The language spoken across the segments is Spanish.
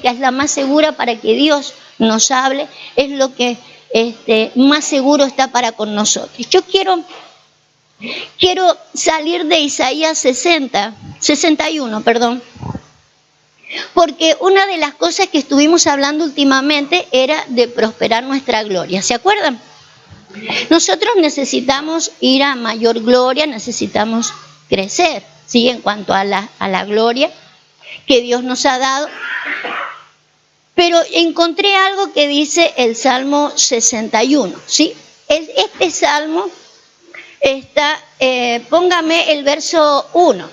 única, es la más segura para que Dios nos hable, es lo que más seguro está para con nosotros. Yo quiero salir de Isaías 61, porque una de las cosas que estuvimos hablando últimamente era de prosperar nuestra gloria. ¿Se acuerdan? Nosotros necesitamos ir a mayor gloria, necesitamos crecer, ¿sí? En cuanto a la gloria que Dios nos ha dado. Pero encontré algo que dice el Salmo 61, ¿sí? Este salmo está, póngame el verso 1.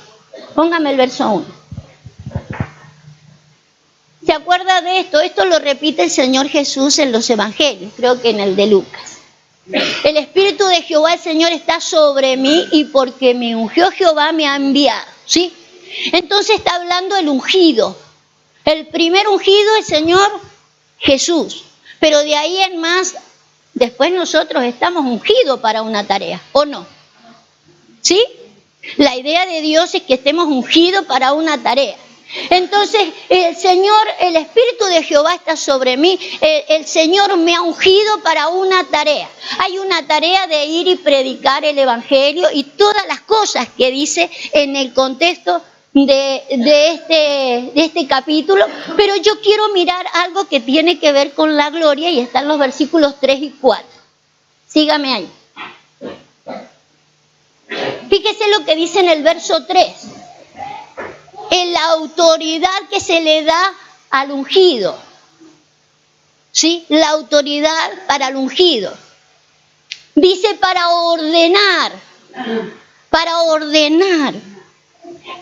¿Se acuerda de esto? Esto lo repite el Señor Jesús en los evangelios, creo que en el de Lucas. El Espíritu de Jehová el Señor está sobre mí y porque me ungió Jehová me ha enviado, ¿sí? Entonces está hablando el ungido. El primer ungido es el Señor Jesús, pero de ahí en más, después nosotros estamos ungidos para una tarea, ¿o no? ¿Sí? La idea de Dios es que estemos ungidos para una tarea. Entonces, el Señor, el Espíritu de Jehová está sobre mí, el Señor me ha ungido para una tarea. Hay una tarea de ir y predicar el Evangelio y todas las cosas que dice en el contexto de este capítulo, pero yo quiero mirar algo que tiene que ver con la gloria y están los versículos 3 y 4. Sígame ahí. Fíjese lo que dice en el verso 3. En la autoridad que se le da al ungido, ¿sí? La autoridad para el ungido. Dice para ordenar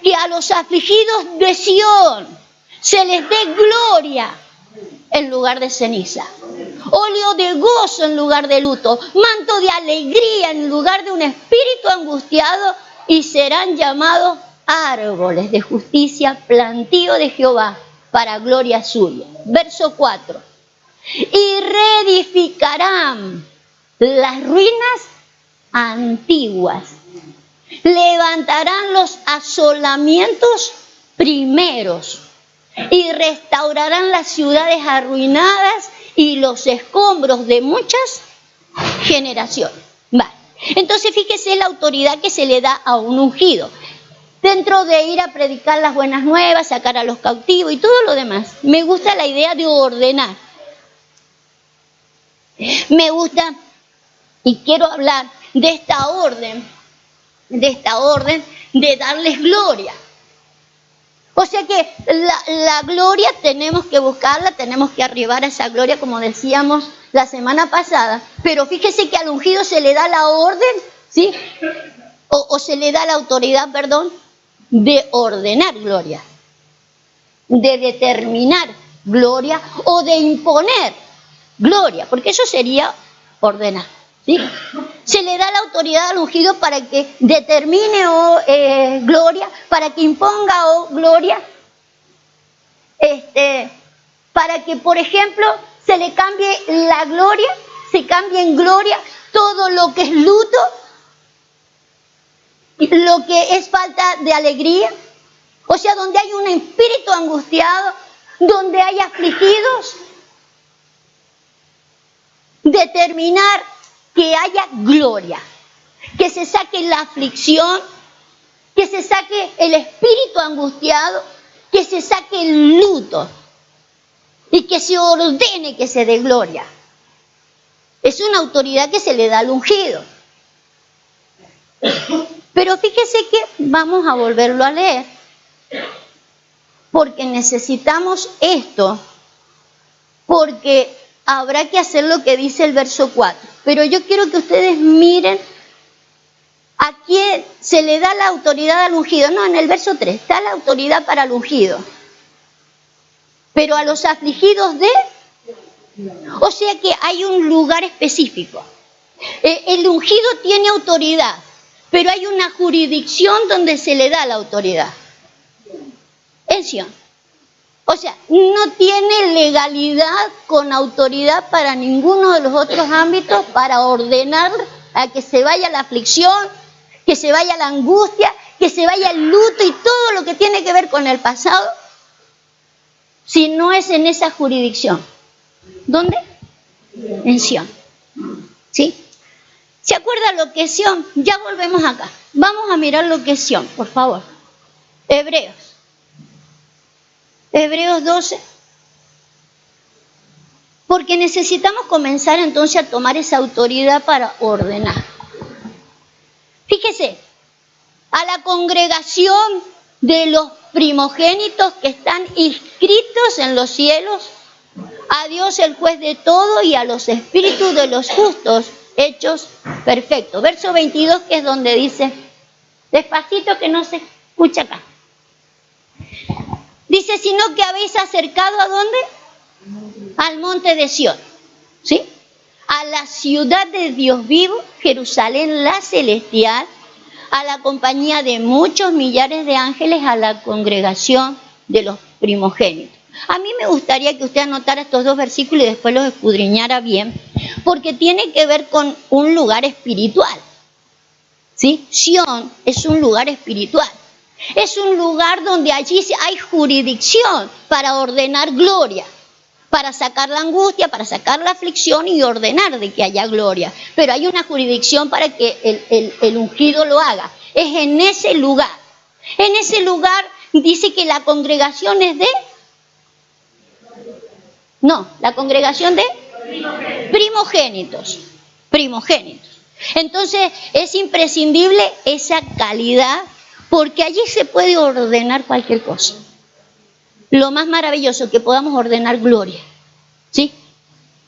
que a los afligidos de Sión se les dé gloria en lugar de ceniza, óleo de gozo en lugar de luto, manto de alegría en lugar de un espíritu angustiado, y serán llamados árboles de justicia, plantío de Jehová para gloria suya. Verso 4. Y reedificarán las ruinas antiguas, levantarán los asolamientos primeros y restaurarán las ciudades arruinadas y los escombros de muchas generaciones. Vale. Entonces fíjese la autoridad que se le da a un ungido. Dentro de ir a predicar las buenas nuevas, sacar a los cautivos y todo lo demás, me gusta la idea de ordenar. Me gusta y quiero hablar de esta orden de darles gloria. O sea que la gloria tenemos que buscarla, tenemos que arribar a esa gloria, como decíamos la semana pasada. Pero fíjese que al ungido se le da la orden, ¿sí? O se le da la autoridad, de ordenar gloria, de determinar gloria o de imponer gloria, porque eso sería ordenar, ¿sí? Se le da la autoridad al ungido para que determine gloria, para que imponga gloria, para que, por ejemplo, se le cambie la gloria, se cambie en gloria todo lo que es luto, lo que es falta de alegría, o sea, donde hay un espíritu angustiado, donde hay afligidos, determinar que haya gloria, que se saque la aflicción, que se saque el espíritu angustiado, que se saque el luto y que se ordene que se dé gloria. Es una autoridad que se le da al ungido. Pero fíjese que vamos a volverlo a leer, porque necesitamos esto, porque habrá que hacer lo que dice el verso 4. Pero yo quiero que ustedes miren a quién se le da la autoridad al ungido. No, en el verso 3 está la autoridad para el ungido. Pero a los afligidos o sea que hay un lugar específico. El ungido tiene autoridad, pero hay una jurisdicción donde se le da la autoridad. En Sion. O sea, no tiene legalidad con autoridad para ninguno de los otros ámbitos para ordenar a que se vaya la aflicción, que se vaya la angustia, que se vaya el luto y todo lo que tiene que ver con el pasado. si no es en esa jurisdicción? ¿Dónde? En Sión. ¿Sí? ¿Se acuerda lo que es Sión? Ya volvemos acá. Vamos a mirar lo que es Sión, por favor. Hebreos. Hebreos 12. Porque necesitamos comenzar entonces a tomar esa autoridad para ordenar. Fíjese, a la congregación de los primogénitos que están inscritos en los cielos, a Dios el juez de todo y a los espíritus de los justos hechos perfectos. Verso 22, que es donde dice, despacito que no se escucha acá. Dice, sino que habéis acercado ¿a dónde? Al monte de Sión, ¿sí? A la ciudad de Dios vivo, Jerusalén la celestial, a la compañía de muchos millares de ángeles, a la congregación de los primogénitos. A mí me gustaría que usted anotara estos dos versículos y después los escudriñara bien, porque tiene que ver con un lugar espiritual, ¿sí? Sión es un lugar espiritual. Es un lugar donde allí hay jurisdicción para ordenar gloria, para sacar la angustia, para sacar la aflicción y ordenar de que haya gloria. Pero hay una jurisdicción para que el ungido lo haga. Es en ese lugar. En ese lugar dice que la congregación es de... No, la congregación de primogénitos. Primogénitos. Entonces es imprescindible esa calidad, porque allí se puede ordenar cualquier cosa. Lo más maravilloso, que podamos ordenar gloria, ¿sí?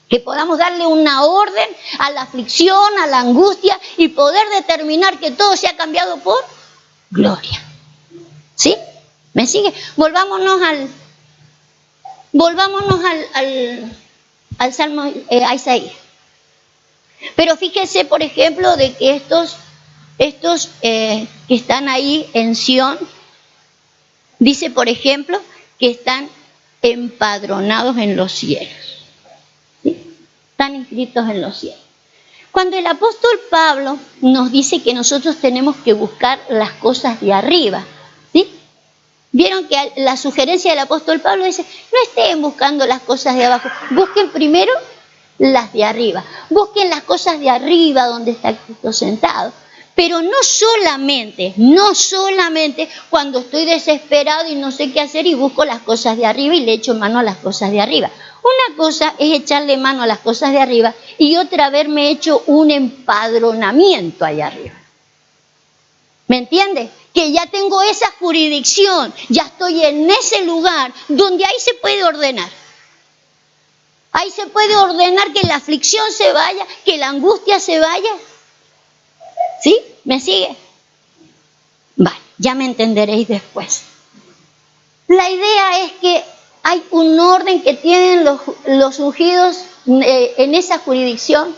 Que podamos darle una orden a la aflicción, a la angustia y poder determinar que todo se ha cambiado por gloria, ¿sí? ¿Me sigue? Volvámonos al Salmo, a Isaías. Pero fíjese, por ejemplo, de que estos que están ahí en Sión, dice, por ejemplo, que están empadronados en los cielos, ¿sí? Están inscritos en los cielos. Cuando el apóstol Pablo nos dice que nosotros tenemos que buscar las cosas de arriba, ¿sí? Vieron que la sugerencia del apóstol Pablo dice, no estén buscando las cosas de abajo, busquen primero las de arriba, busquen las cosas de arriba donde está Cristo sentado. Pero no solamente cuando estoy desesperado y no sé qué hacer y busco las cosas de arriba y le echo mano a las cosas de arriba. Una cosa es echarle mano a las cosas de arriba y otra haberme hecho un empadronamiento allá arriba. ¿Me entiende? Que ya tengo esa jurisdicción, ya estoy en ese lugar donde ahí se puede ordenar. Ahí se puede ordenar que la aflicción se vaya, que la angustia se vaya. ¿Sí? ¿Me sigue? Vale, ya me entenderéis después. La idea es que hay un orden que tienen los ungidos en esa jurisdicción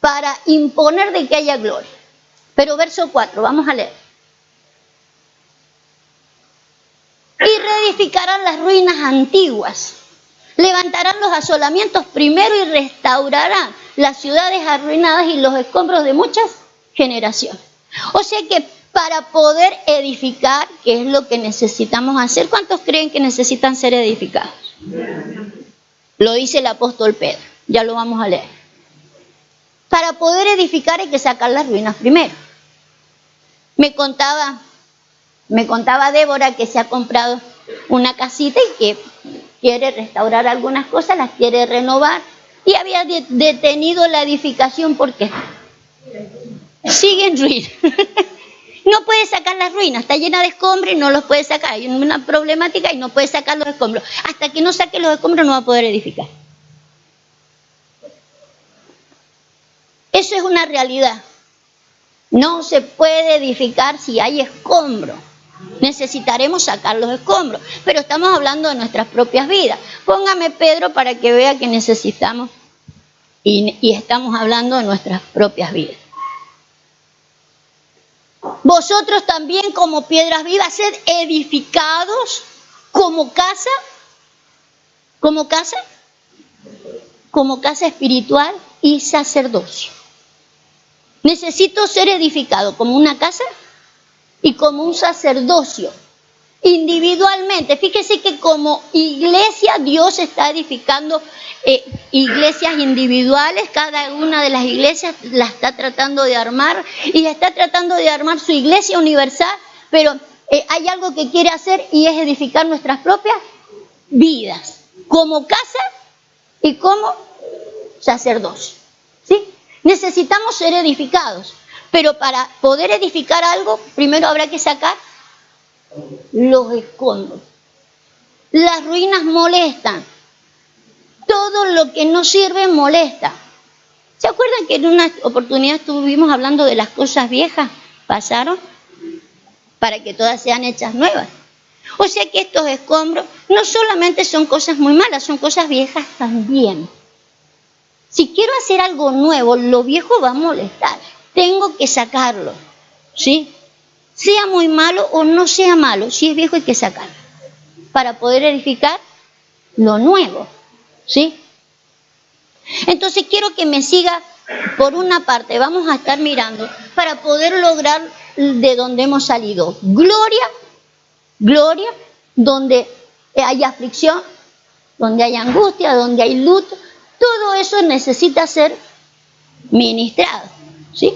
para imponer de que haya gloria. Pero verso 4, vamos a leer. Y reedificarán las ruinas antiguas, levantarán los asolamientos primero y restaurarán las ciudades arruinadas y los escombros de muchas generación. O sea que para poder edificar, que es lo que necesitamos hacer, ¿cuántos creen que necesitan ser edificados? Lo dice el apóstol Pedro, ya lo vamos a leer. Para poder edificar hay que sacar las ruinas primero. Me contaba Débora que se ha comprado una casita y que quiere restaurar algunas cosas, las quiere renovar, y había detenido la edificación porque sigue en ruinas. No puede sacar las ruinas, está llena de escombros y no los puede sacar. Hay una problemática y no puede sacar los escombros. Hasta que no saque los escombros no va a poder edificar. Eso es una realidad. No se puede edificar si hay escombros. Necesitaremos sacar los escombros. Pero estamos hablando de nuestras propias vidas. Póngame Pedro para que vea que necesitamos y estamos hablando de nuestras propias vidas. Vosotros también como piedras vivas sed edificados como casa espiritual y sacerdocio. Necesito ser edificado como una casa y como un sacerdocio. individualmente. Fíjese que como iglesia Dios está edificando iglesias individuales, cada una de las iglesias la está tratando de armar y está tratando de armar su iglesia universal, pero hay algo que quiere hacer y es edificar nuestras propias vidas, como casa y como sacerdocio, ¿sí? Necesitamos ser edificados, pero para poder edificar algo, primero habrá que sacar los escombros. Las ruinas molestan. Todo lo que no sirve molesta. ¿Se acuerdan que en una oportunidad estuvimos hablando de las cosas viejas? Pasaron para que todas sean hechas nuevas. O sea que estos escombros no solamente son cosas muy malas, son cosas viejas también. Si quiero hacer algo nuevo, lo viejo va a molestar. Tengo que sacarlo, ¿sí? Sea muy malo o no sea malo, si es viejo hay que sacarlo para poder edificar lo nuevo, ¿sí? Entonces quiero que me siga por una parte, vamos a estar mirando para poder lograr de donde hemos salido. Gloria, gloria, donde hay aflicción, donde hay angustia, donde hay luto, todo eso necesita ser ministrado, ¿sí?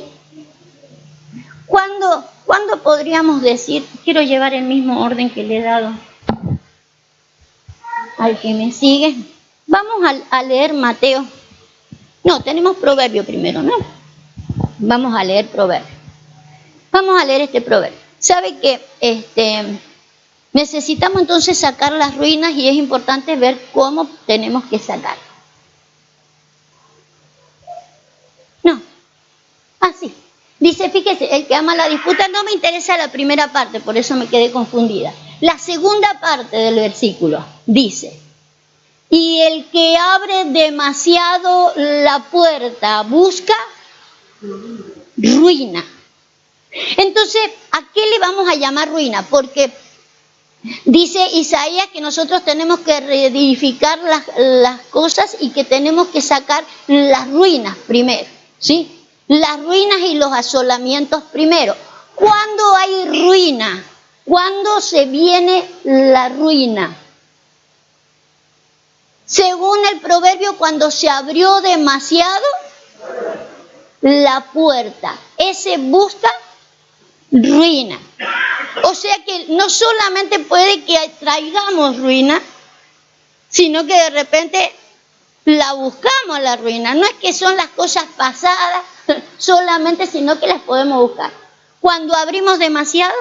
¿Cuándo podríamos decir, quiero llevar el mismo orden que le he dado al que me sigue? Vamos a leer Mateo. No, tenemos Proverbio primero, ¿no? Vamos a leer Proverbio. Vamos a leer este Proverbio. ¿Sabe que necesitamos entonces sacar las ruinas y es importante ver cómo tenemos que sacar? No, así. Dice, fíjese, el que ama la disputa, no me interesa la primera parte, por eso me quedé confundida. La segunda parte del versículo dice, y el que abre demasiado la puerta busca ruina. Entonces, ¿a qué le vamos a llamar ruina? Porque dice Isaías que nosotros tenemos que reedificar las cosas y que tenemos que sacar las ruinas primero, ¿sí? Las ruinas y los asolamientos primero. ¿Cuándo hay ruina? ¿Cuándo se viene la ruina? Según el proverbio, cuando se abrió demasiado la puerta. Ese busca ruina. O sea que no solamente puede que traigamos ruina, sino que de repente la buscamos la ruina. No es que son las cosas pasadas solamente, sino que las podemos buscar. Cuando abrimos demasiado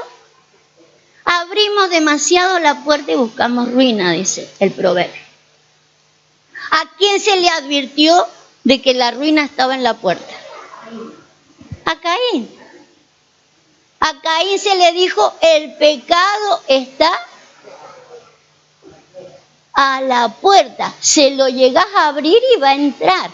la puerta y buscamos ruina, dice el proverbio. ¿A quién se le advirtió de que la ruina estaba en la puerta? A Caín. A Caín se le dijo, el pecado está a la puerta. Se lo llegas a abrir y va a entrar.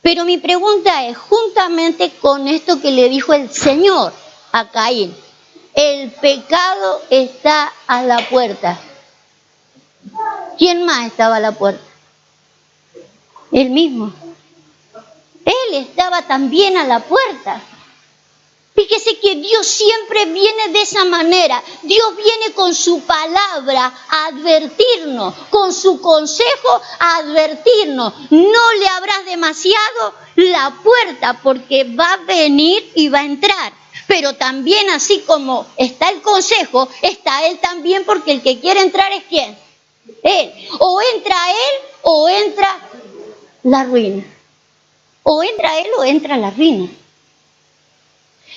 Pero mi pregunta es, juntamente con esto que le dijo el Señor a Caín, el pecado está a la puerta. ¿Quién más estaba a la puerta? Él mismo. Él estaba también a la puerta. Fíjese que Dios siempre viene de esa manera. Dios viene con su palabra a advertirnos, con su consejo a advertirnos. No le abras demasiado la puerta porque va a venir y va a entrar. Pero también así como está el consejo, está Él también, porque el que quiere entrar es ¿quién? Él. O entra Él o entra la ruina. O entra Él o entra la ruina.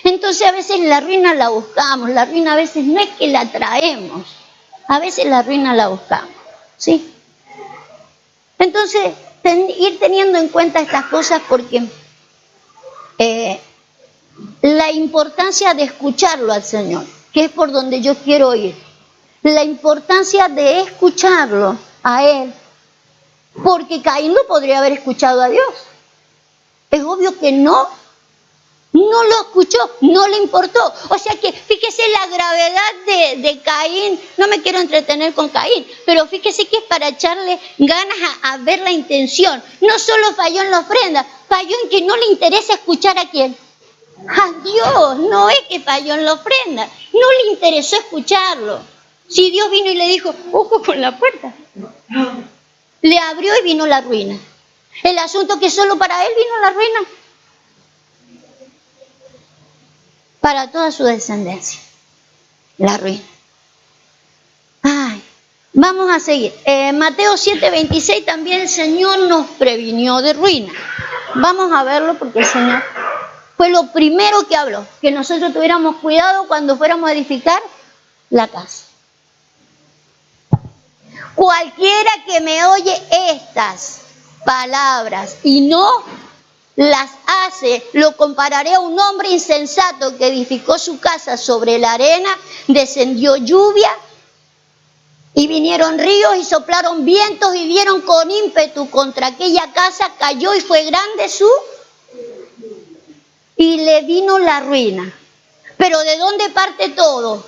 Entonces a veces la ruina la buscamos, la ruina a veces no es que la traemos, a veces la ruina la buscamos, ¿sí? Entonces, ir teniendo en cuenta estas cosas porque la importancia de escucharlo al Señor, que es por donde yo quiero ir, la importancia de escucharlo a Él, porque Caín no podría haber escuchado a Dios, es obvio que no lo escuchó, no le importó. O sea que fíjese la gravedad de Caín. No me quiero entretener con Caín, pero fíjese que es para echarle ganas a ver la intención. No solo falló en la ofrenda, falló en que no le interesa escuchar a quién. A Dios, no es que falló en la ofrenda, no le interesó escucharlo. Si Dios vino y le dijo, ojo con la puerta, le abrió y vino la ruina. El asunto que solo para él vino la ruina. Para toda su descendencia, la ruina. Ay, vamos a seguir. Mateo 7:26 también el Señor nos previnió de ruina. Vamos a verlo porque el Señor fue lo primero que habló, que nosotros tuviéramos cuidado cuando fuéramos a edificar la casa. Cualquiera que me oye estas palabras y no las hace, lo compararé a un hombre insensato que edificó su casa sobre la arena, descendió lluvia y vinieron ríos y soplaron vientos y dieron con ímpetu contra aquella casa, cayó y fue grande y le vino la ruina. Pero ¿de dónde parte todo?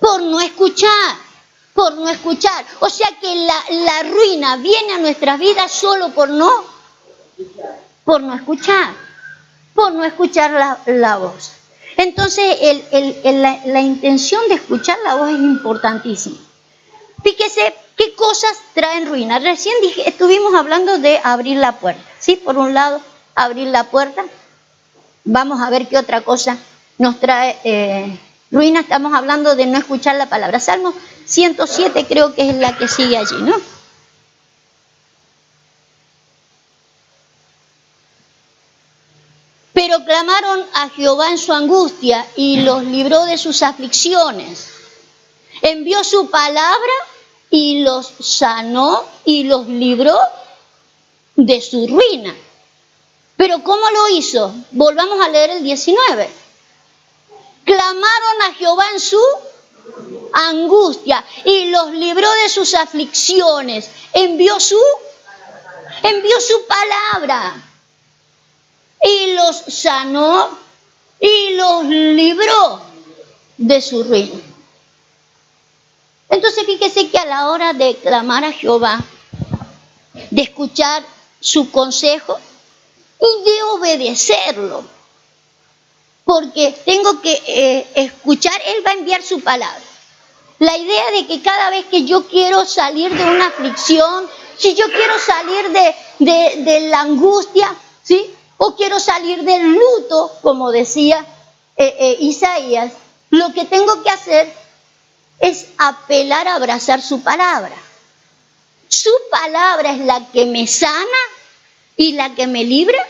Por no escuchar. Por no escuchar. O sea que la ruina viene a nuestras vidas solo por no escuchar. Por no escuchar la voz. Entonces la intención de escuchar la voz es importantísima. Fíjese qué cosas traen ruina. Recién estuvimos hablando de abrir la puerta. ¿Sí? Por un lado, abrir la puerta. Vamos a ver qué otra cosa nos trae ruina. Estamos hablando de no escuchar la palabra. Salmo 107 creo que es la que sigue allí, ¿no? Pero clamaron a Jehová en su angustia y los libró de sus aflicciones. Envió su palabra y los sanó y los libró de su ruina. Pero ¿cómo lo hizo? Volvamos a leer el 19. Clamaron a Jehová en su angustia y los libró de sus aflicciones. Envió su palabra y los sanó y los libró de su ruina. Entonces fíjese que a la hora de clamar a Jehová, de escuchar su consejo y de obedecerlo, porque tengo que escuchar, Él va a enviar su palabra. La idea de que cada vez que yo quiero salir de una aflicción, si yo quiero salir de la angustia, ¿sí? O quiero salir del luto, como decía Isaías, lo que tengo que hacer es apelar a abrazar su palabra. Su palabra es la que me sana y la que me libra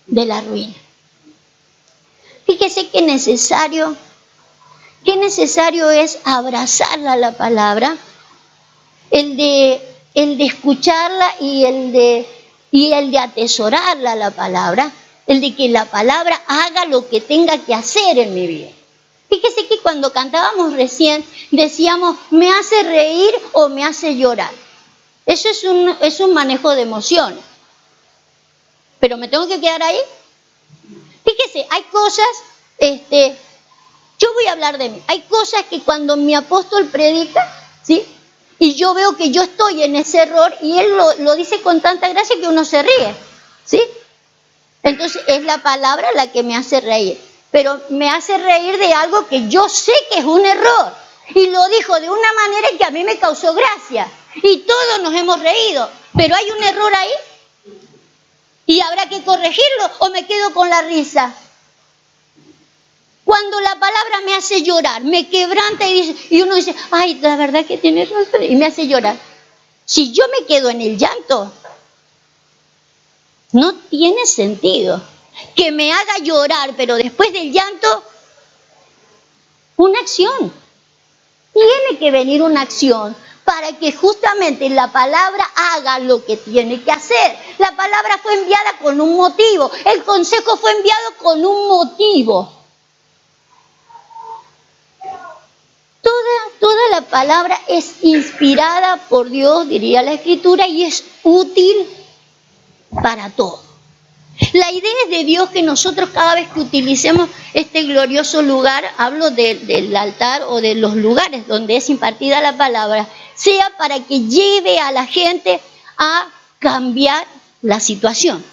de la ruina. Fíjese qué necesario es abrazarla la palabra, el de escucharla y el de atesorarla la palabra, el de que la palabra haga lo que tenga que hacer en mi vida. Fíjese que cuando cantábamos recién decíamos, me hace reír o me hace llorar. Eso es un manejo de emociones. Pero me tengo que quedar ahí. Fíjese, hay cosas, yo voy a hablar de mí. Hay cosas que cuando mi apóstol predica, ¿sí? Y yo veo que yo estoy en ese error y él lo dice con tanta gracia que uno se ríe, ¿sí? Entonces es la palabra la que me hace reír. Pero me hace reír de algo que yo sé que es un error. Y lo dijo de una manera que a mí me causó gracia. Y todos nos hemos reído. Pero hay un error ahí. Y habrá que corregirlo o me quedo con la risa. Cuando la palabra me hace llorar, me quebranta y uno dice, ay, la verdad que tienes razón, y me hace llorar. Si yo me quedo en el llanto, no tiene sentido que me haga llorar, pero después del llanto, una acción. Tiene que venir una acción para que justamente la palabra haga lo que tiene que hacer. La palabra fue enviada con un motivo, el consejo fue enviado con un motivo. Toda la palabra es inspirada por Dios, diría la Escritura, y es útil para todo. La idea es de Dios que nosotros cada vez que utilicemos este glorioso lugar, hablo del altar o de los lugares donde es impartida la palabra, sea para que lleve a la gente a cambiar la situación.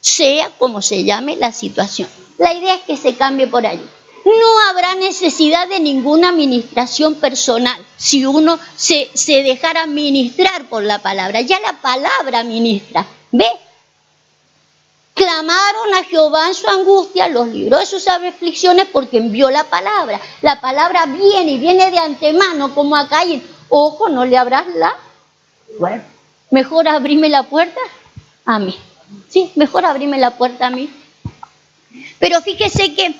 sea como se llame la situación. La idea es que se cambie por allí. No habrá necesidad de ninguna administración personal si uno se dejara ministrar por la palabra. Ya la palabra ministra. ¿Ve? Clamaron a Jehová en su angustia, los libró de sus aflicciones porque envió la palabra. La palabra viene y viene de antemano, como acá y ojo, no le abras la. Bueno, mejor abrime la puerta a mí. Sí, mejor abrime la puerta a mí. Pero fíjese que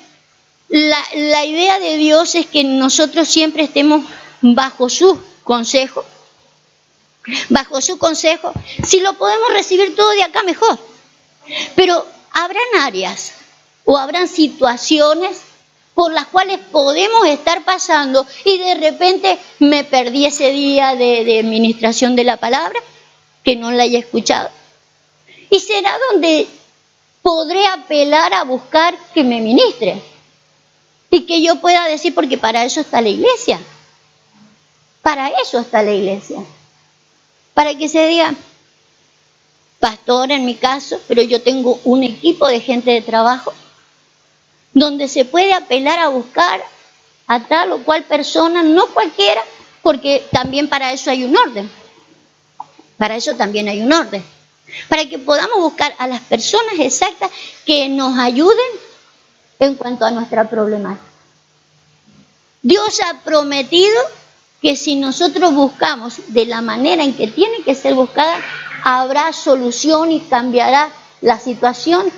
la idea de Dios es que nosotros siempre estemos bajo su consejo. Bajo su consejo. Si lo podemos recibir todo de acá, mejor. Pero habrán áreas o habrán situaciones por las cuales podemos estar pasando y de repente me perdí ese día de administración de la palabra, que no la haya escuchado. Y será donde podré apelar a buscar que me ministre. Y que yo pueda decir, porque para eso está la iglesia. Para eso está la iglesia. Para que se diga, pastor en mi caso, pero yo tengo un equipo de gente de trabajo, donde se puede apelar a buscar a tal o cual persona, no cualquiera, porque también para eso hay un orden. Para eso también hay un orden. Para que podamos buscar a las personas exactas que nos ayuden en cuanto a nuestra problemática. Dios ha prometido que si nosotros buscamos de la manera en que tiene que ser buscada, habrá solución y cambiará la situación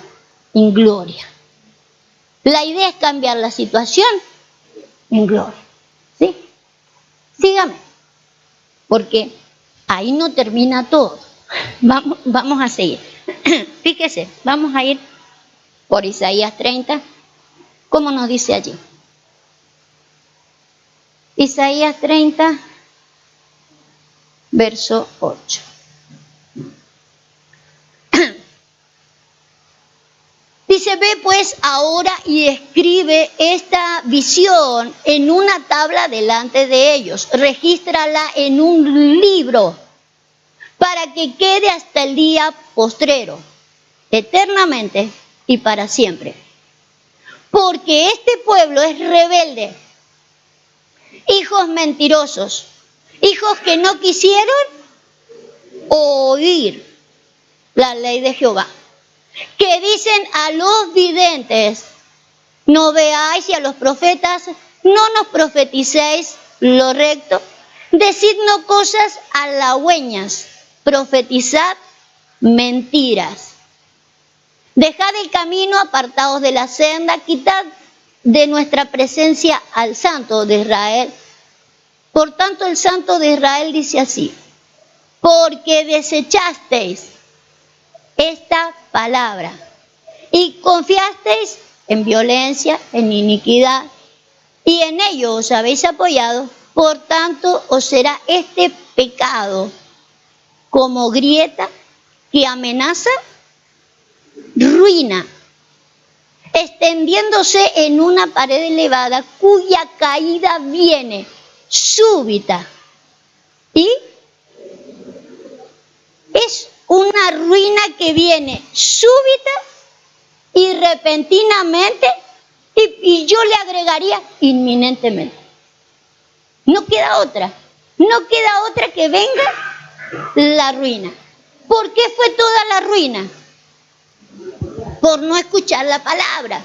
en gloria. La idea es cambiar la situación en gloria. ¿Sí? Sígame. Porque ahí no termina todo. Vamos a seguir. Fíjese, vamos a ir por Isaías 30. ¿Cómo nos dice allí? Isaías 30, verso 8. Dice, ve pues ahora y escribe esta visión en una tabla delante de ellos. Regístrala en un libro para que quede hasta el día postrero, eternamente y para siempre. Porque este pueblo es rebelde, hijos mentirosos, hijos que no quisieron oír la ley de Jehová. Que dicen a los videntes, no veáis, y a los profetas, no nos profeticéis lo recto. Decidnos cosas halagüeñas, profetizad mentiras. Dejad el camino, apartados de la senda, quitad de nuestra presencia al Santo de Israel. Por tanto, el Santo de Israel dice así, porque desechasteis esta palabra y confiasteis en violencia, en iniquidad, y en ello os habéis apoyado, por tanto os será este pecado como grieta que amenaza ruina, extendiéndose en una pared elevada cuya caída viene súbita y es una ruina que viene súbita y repentinamente y yo le agregaría inminentemente. No queda otra que venga la ruina. ¿Por qué fue toda la ruina? Por no escuchar la palabra.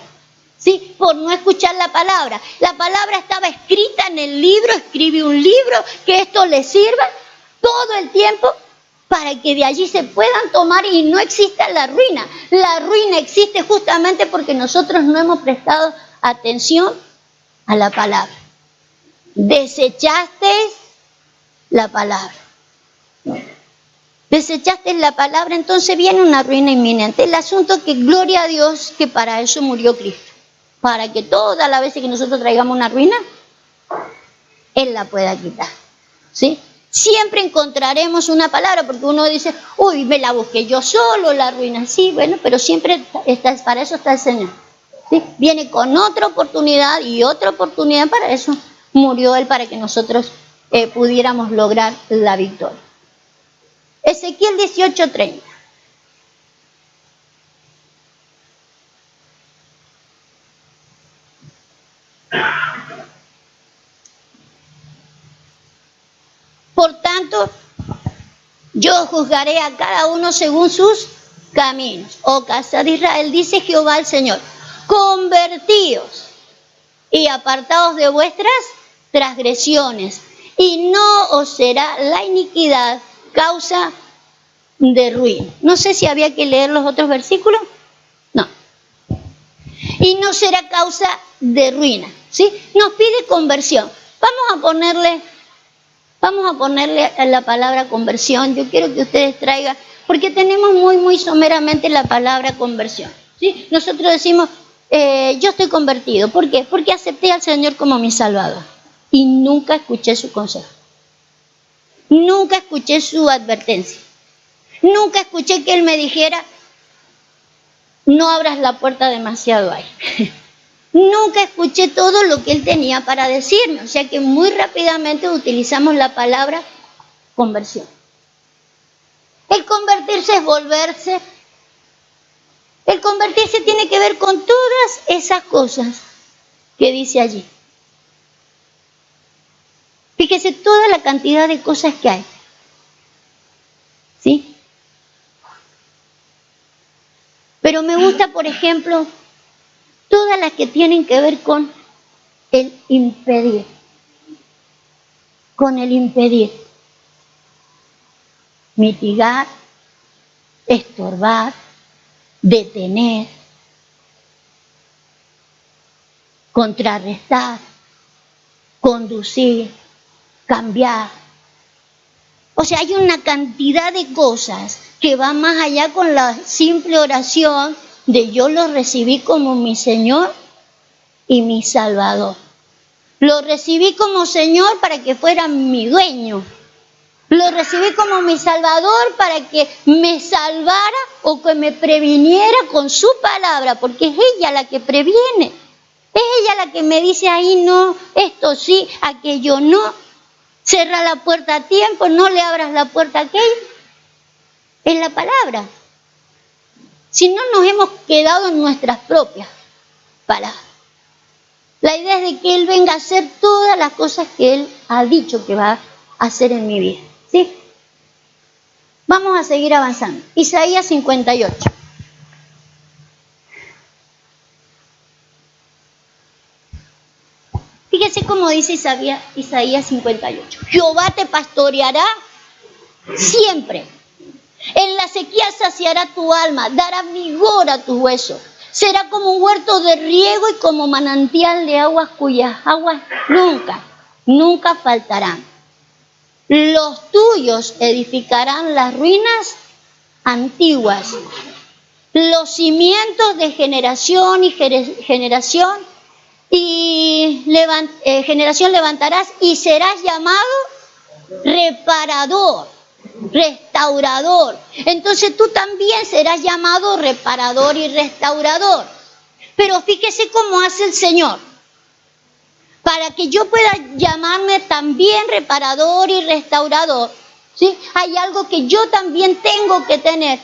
¿Sí? Por no escuchar la palabra. La palabra estaba escrita en el libro, escribe un libro, que esto le sirva todo el tiempo para que de allí se puedan tomar y no exista la ruina. La ruina existe justamente porque nosotros no hemos prestado atención a la palabra. Desechasteis la palabra. Desechasteis la palabra, entonces viene una ruina inminente. El asunto es que gloria a Dios que para eso murió Cristo. Para que todas las veces que nosotros traigamos una ruina, Él la pueda quitar. ¿Sí? Siempre encontraremos una palabra, porque uno dice, uy, me la busqué yo solo, la ruina. Sí, bueno, pero siempre para eso está el Señor. ¿Sí? Viene con otra oportunidad y otra oportunidad, para eso murió Él, para que nosotros pudiéramos lograr la victoria. Ezequiel 18:30. tanto, yo juzgaré a cada uno según sus caminos. Oh casa de Israel, dice Jehová el Señor, convertíos y apartaos de vuestras transgresiones, y no os será la iniquidad causa de ruina. No sé si había que leer los otros versículos. No. Y no será causa de ruina, ¿sí? Nos pide conversión. Vamos a ponerle a la palabra conversión. Yo quiero que ustedes traigan, porque tenemos muy someramente la palabra conversión, ¿sí? Nosotros decimos, yo estoy convertido. ¿Por qué? Porque acepté al Señor como mi Salvador y nunca escuché su consejo. Nunca escuché su advertencia. Nunca escuché que Él me dijera, no abras la puerta demasiado ahí. Nunca escuché todo lo que Él tenía para decirme. O sea que muy rápidamente utilizamos la palabra conversión. El convertirse es volverse. El convertirse tiene que ver con todas esas cosas que dice allí. Fíjese toda la cantidad de cosas que hay. ¿Sí? Pero me gusta, por ejemplo, todas las que tienen que ver con el impedir. Con el impedir. Mitigar, estorbar, detener, contrarrestar, conducir, cambiar. O sea, hay una cantidad de cosas que va más allá con la simple oración de yo lo recibí como mi Señor y mi Salvador. Lo recibí como Señor para que fuera mi dueño. Lo recibí como mi Salvador para que me salvara o que me previniera con su palabra, porque es ella la que previene. Es ella la que me dice ahí no, esto sí, aquello no. Cerra la puerta a tiempo, no le abras la puerta a aquel. Es la palabra. Si no nos hemos quedado en nuestras propias palabras. La idea es de que Él venga a hacer todas las cosas que Él ha dicho que va a hacer en mi vida. ¿Sí? Vamos a seguir avanzando. Isaías 58. Fíjese cómo dice Isaías 58. Jehová te pastoreará siempre. En la sequía saciará tu alma, dará vigor a tus huesos. Será como un huerto de riego y como manantial de aguas cuyas aguas nunca faltarán. Los tuyos edificarán las ruinas antiguas. Los cimientos de generación y generación generación levantarás y serás llamado reparador, restaurador. Entonces tú también serás llamado reparador y restaurador. Pero fíjese cómo hace el Señor. Para que yo pueda llamarme también reparador y restaurador, ¿sí? Hay algo que yo también tengo que tener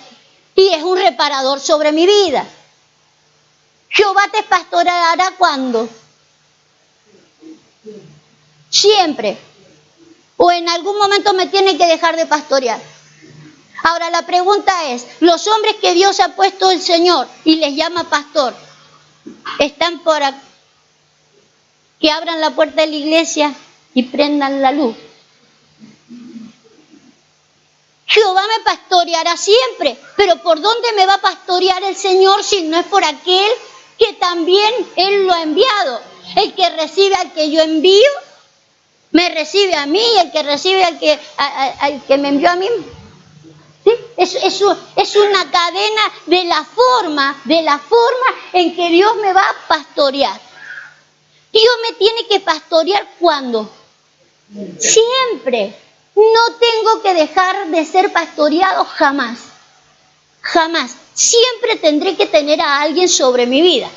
y es un reparador sobre mi vida. Jehová te pastoreará ¿cuándo? Siempre. O en algún momento me tiene que dejar de pastorear. Ahora la pregunta es, los hombres que Dios ha puesto el Señor y les llama pastor, ¿están para que abran la puerta de la iglesia y prendan la luz? Jehová me pastoreará siempre, pero ¿por dónde me va a pastorear el Señor si no es por aquel que también Él lo ha enviado? El que recibe al que yo envío, me recibe a mí, y el que recibe al que me envió a mí. ¿Sí? Es una cadena de la forma en que Dios me va a pastorear. Dios me tiene que pastorear ¿cuándo? Siempre. No tengo que dejar de ser pastoreado jamás. Jamás. Siempre tendré que tener a alguien sobre mi vida.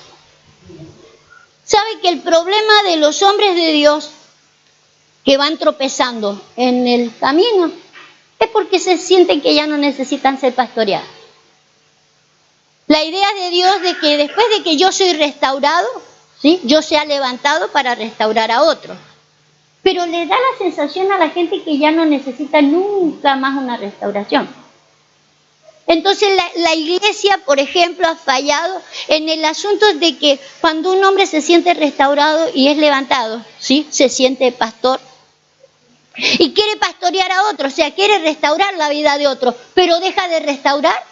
¿Sabe que el problema de los hombres de Dios que van tropezando en el camino es porque se sienten que ya no necesitan ser pastoreados? La idea de Dios de que después de que yo soy restaurado, ¿sí?, yo sea levantado para restaurar a otros. pero le da la sensación a la gente que ya no necesita nunca más una restauración. Entonces la iglesia, por ejemplo, ha fallado en el asunto de que cuando un hombre se siente restaurado y es levantado, ¿sí? Se siente pastor y quiere pastorear a otro, o sea, quiere restaurar la vida de otro, pero deja de restaurar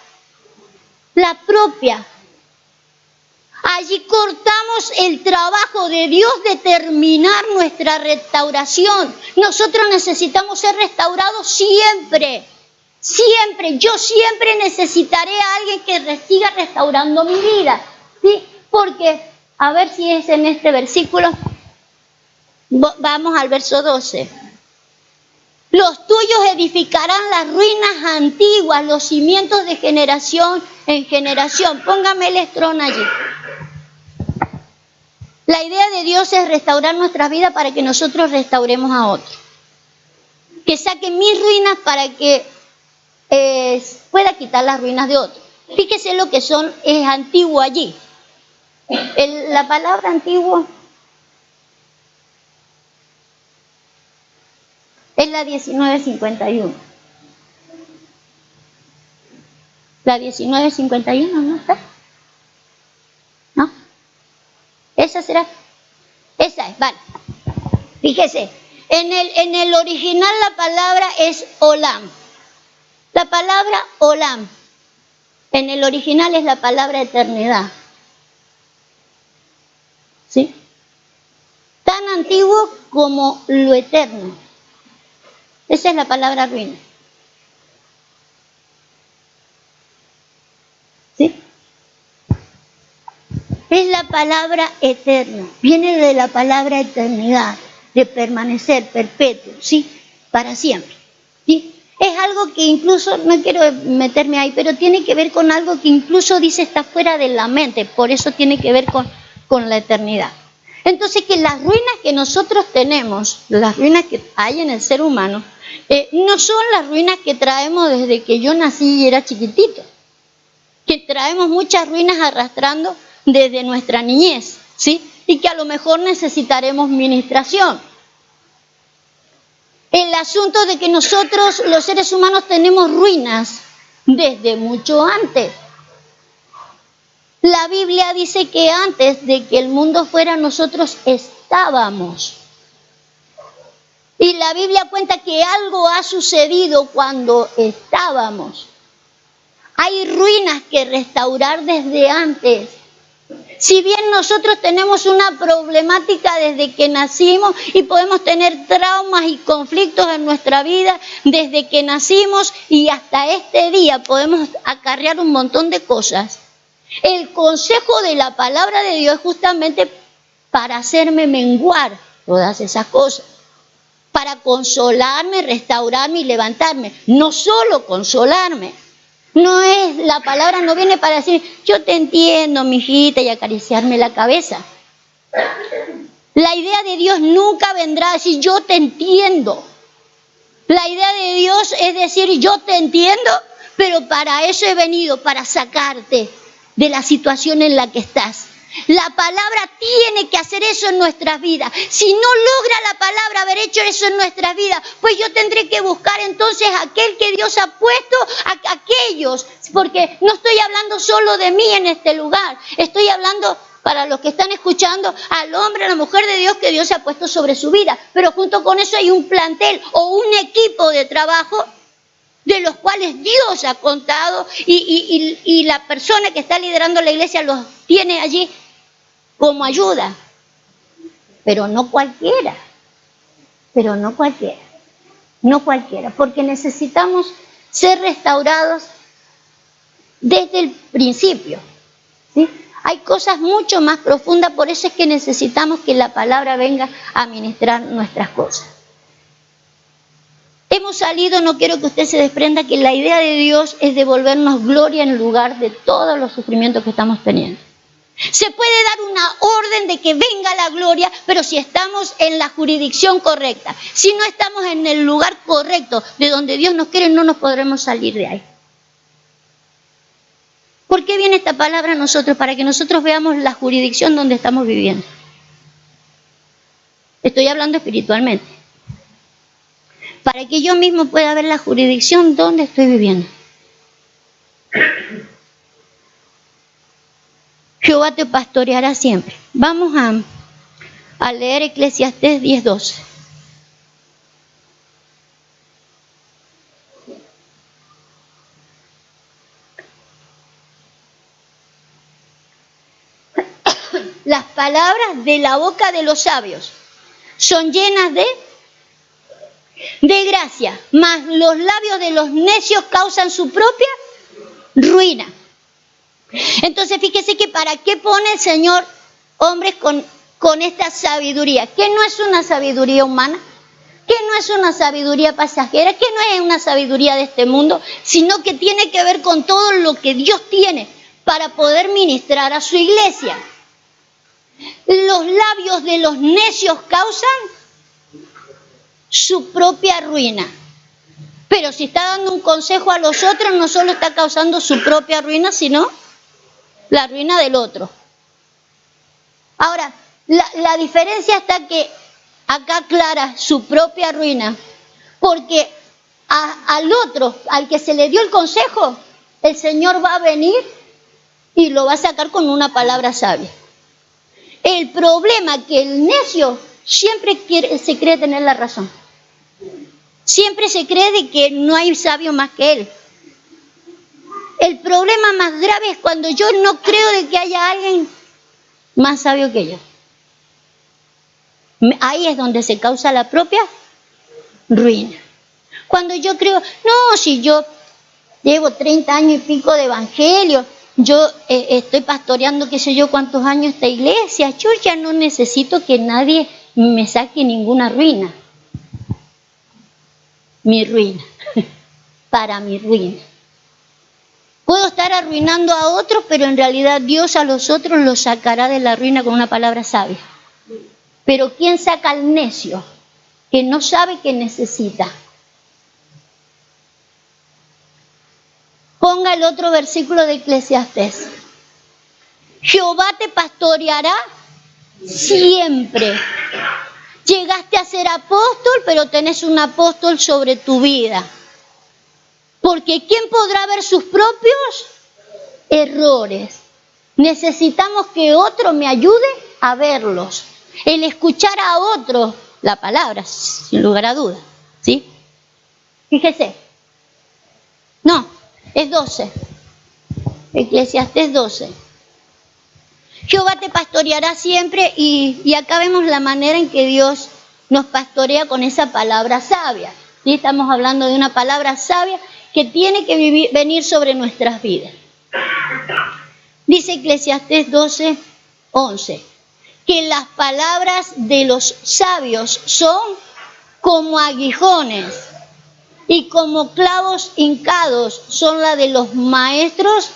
la propia. Allí cortamos el trabajo de Dios de terminar nuestra restauración. Nosotros necesitamos ser restaurados siempre. Siempre, yo siempre necesitaré a alguien que siga restaurando mi vida, ¿sí? Porque, a ver si es en este versículo, vamos al verso 12. Los tuyos edificarán las ruinas antiguas, los cimientos de generación en generación. Póngame el estrón allí. La idea de Dios es restaurar nuestra vida para que nosotros restauremos a otros. Que saquen mis ruinas para que pueda quitar las ruinas de otros. Fíjese lo que es antiguo allí. La palabra antiguo es la 1951. La 1951, ¿no está? ¿No? ¿Esa será? Esa es, vale. Fíjese, en el original la palabra es olam. La palabra olam, en el original es la palabra eternidad. ¿Sí? Tan antiguo como lo eterno. Esa es la palabra ruina. ¿Sí? Es la palabra eterno. Viene de la palabra eternidad, de permanecer, perpetuo, ¿sí? Para siempre. ¿Sí? Es algo que incluso, no quiero meterme ahí, pero tiene que ver con algo que incluso dice está fuera de la mente, por eso tiene que ver con la eternidad. Entonces que las ruinas que nosotros tenemos, las ruinas que hay en el ser humano, no son las ruinas que traemos desde que yo nací y era chiquitito, que traemos muchas ruinas arrastrando desde nuestra niñez, ¿sí? Y que a lo mejor necesitaremos ministración. El asunto de que nosotros, los seres humanos, tenemos ruinas desde mucho antes. La Biblia dice que antes de que el mundo fuera, nosotros estábamos. Y la Biblia cuenta que algo ha sucedido cuando estábamos. Hay ruinas que restaurar desde antes. Si bien nosotros tenemos una problemática desde que nacimos y podemos tener traumas y conflictos en nuestra vida desde que nacimos y hasta este día podemos acarrear un montón de cosas, el consejo de la palabra de Dios es justamente para hacerme menguar todas esas cosas, para consolarme, restaurarme y levantarme, no solo consolarme. No es, la palabra no viene para decir, yo te entiendo, mijita, y acariciarme la cabeza. La idea de Dios nunca vendrá a decir, yo te entiendo. La idea de Dios es decir, yo te entiendo, pero para eso he venido, para sacarte de la situación en la que estás. La palabra tiene que hacer eso en nuestras vidas. Si no logra la palabra haber hecho eso en nuestras vidas, pues yo tendré que buscar entonces aquel que Dios ha puesto, a aquellos, porque no estoy hablando solo de mí en este lugar, estoy hablando para los que están escuchando al hombre, a la mujer de Dios que Dios ha puesto sobre su vida, pero junto con eso hay un plantel o un equipo de trabajo de los cuales Dios ha contado y la persona que está liderando la iglesia los tiene allí como ayuda, pero no cualquiera, porque necesitamos ser restaurados desde el principio, ¿sí? Hay cosas mucho más profundas, por eso es que necesitamos que la palabra venga a ministrar nuestras cosas. Hemos salido, no quiero que usted se desprenda, que la idea de Dios es devolvernos gloria en lugar de todos los sufrimientos que estamos teniendo. Se puede dar una orden de que venga la gloria, pero si estamos en la jurisdicción correcta, si no estamos en el lugar correcto de donde Dios nos quiere, no nos podremos salir de ahí. ¿Por qué viene esta palabra a nosotros? Para que nosotros veamos la jurisdicción donde estamos viviendo. Estoy hablando espiritualmente. para que yo mismo pueda ver la jurisdicción donde estoy viviendo. Jehová te pastoreará siempre. Vamos a leer Eclesiastés 10:12. Las palabras de la boca de los sabios son llenas de gracia, mas los labios de los necios causan su propia ruina. Entonces fíjese que para qué pone el Señor hombres con esta sabiduría, que no es una sabiduría humana, que no es una sabiduría pasajera, que no es una sabiduría de este mundo, sino que tiene que ver con todo lo que Dios tiene para poder ministrar a su iglesia. Los labios de los necios causan su propia ruina. Pero si está dando un consejo a los otros, no solo está causando su propia ruina, sino la ruina del otro. Ahora, la diferencia está que acá aclara su propia ruina, porque al otro, al que se le dio el consejo, el Señor va a venir y lo va a sacar con una palabra sabia. El problema es que el necio siempre se cree tener la razón. Siempre se cree de que no hay sabio más que él. El problema más grave es cuando yo no creo de que haya alguien más sabio que yo. Ahí es donde se causa la propia ruina. Cuando yo creo, no, si yo llevo 30 años y pico de evangelio, yo estoy pastoreando qué sé yo cuántos años esta iglesia, yo ya no necesito que nadie me saque ninguna ruina. Mi ruina, para mi ruina. Puedo estar arruinando a otros, pero en realidad Dios a los otros los sacará de la ruina con una palabra sabia. Pero ¿quién saca al necio que no sabe que necesita? Ponga el otro versículo de Eclesiastés. Jehová te pastoreará siempre. Llegaste a ser apóstol, pero tenés un apóstol sobre tu vida. Porque ¿quién podrá ver sus propios errores? Necesitamos que otro me ayude a verlos. El escuchar a otro la palabra, sin lugar a dudas. ¿Sí? Fíjese. No, es 12. Eclesiastés 12. Jehová te pastoreará siempre y acá vemos la manera en que Dios nos pastorea con esa palabra sabia. ¿Sí? Estamos hablando de una palabra sabia que tiene que venir sobre nuestras vidas. Dice Eclesiastés 12:11, que las palabras de los sabios son como aguijones y como clavos hincados son las de los maestros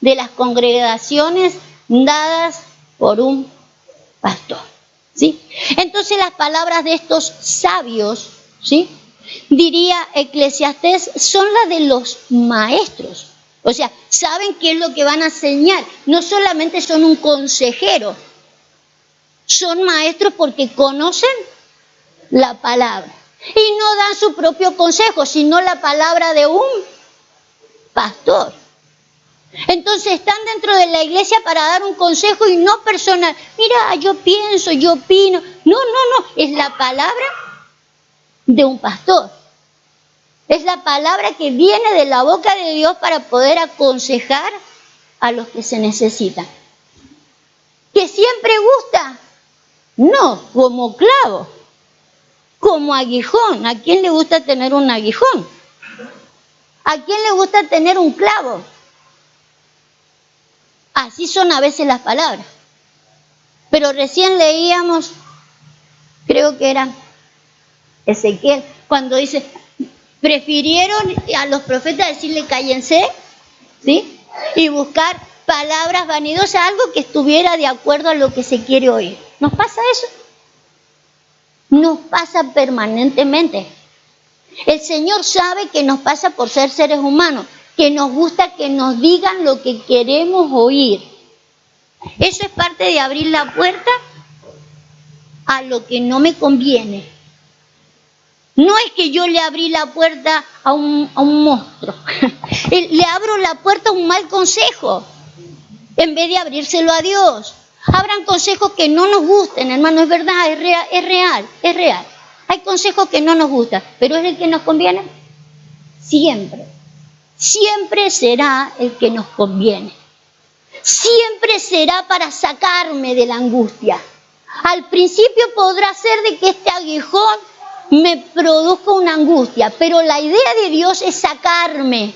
de las congregaciones dadas por un pastor. ¿Sí? Entonces las palabras de estos sabios, ¿sí?, diría Eclesiastés, son las de los maestros. O sea, saben qué es lo que van a enseñar. No solamente son un consejero, son maestros porque conocen la palabra. Y no dan su propio consejo, sino la palabra de un pastor. Entonces están dentro de la iglesia para dar un consejo y no personal. Mira, yo pienso, yo opino. No, es la palabra de un pastor. Es la palabra que viene de la boca de Dios para poder aconsejar a los que se necesitan. ¿Que siempre gusta? No, como clavo, como aguijón. ¿A quién le gusta tener un aguijón? ¿A quién le gusta tener un clavo? Así son a veces las palabras. Pero recién leíamos, creo que era Ezequiel, cuando dice, prefirieron a los profetas decirle cállense, ¿sí?, y buscar palabras vanidosas, algo que estuviera de acuerdo a lo que se quiere oír. ¿Nos pasa eso? Nos pasa permanentemente. El Señor sabe que nos pasa por ser seres humanos, que nos gusta que nos digan lo que queremos oír. Eso es parte de abrir la puerta a lo que no me conviene. No es que yo le abrí la puerta a un monstruo. Le abro la puerta a un mal consejo, en vez de abrírselo a Dios. Habrán consejos que no nos gusten, hermano, es verdad, es real. Hay consejos que no nos gustan, pero ¿es el que nos conviene? Siempre será el que nos conviene. Siempre será para sacarme de la angustia. Al principio podrá ser de que este aguijón me produzca una angustia, pero la idea de Dios es sacarme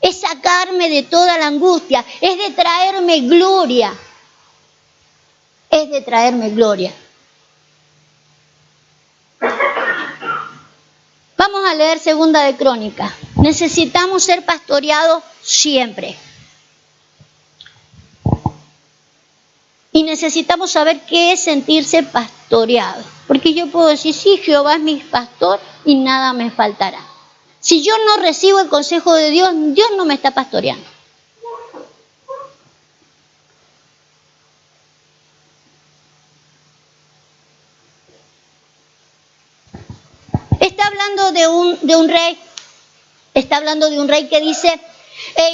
de toda la angustia, es de traerme gloria. Vamos a leer Segunda de Crónicas. Necesitamos ser pastoreados siempre. Y necesitamos saber qué es sentirse pastoreado. Porque yo puedo decir, sí, Jehová es mi pastor y nada me faltará. Si yo no recibo el consejo de Dios, Dios no me está pastoreando. Está hablando de un rey. Está hablando de un rey que dice,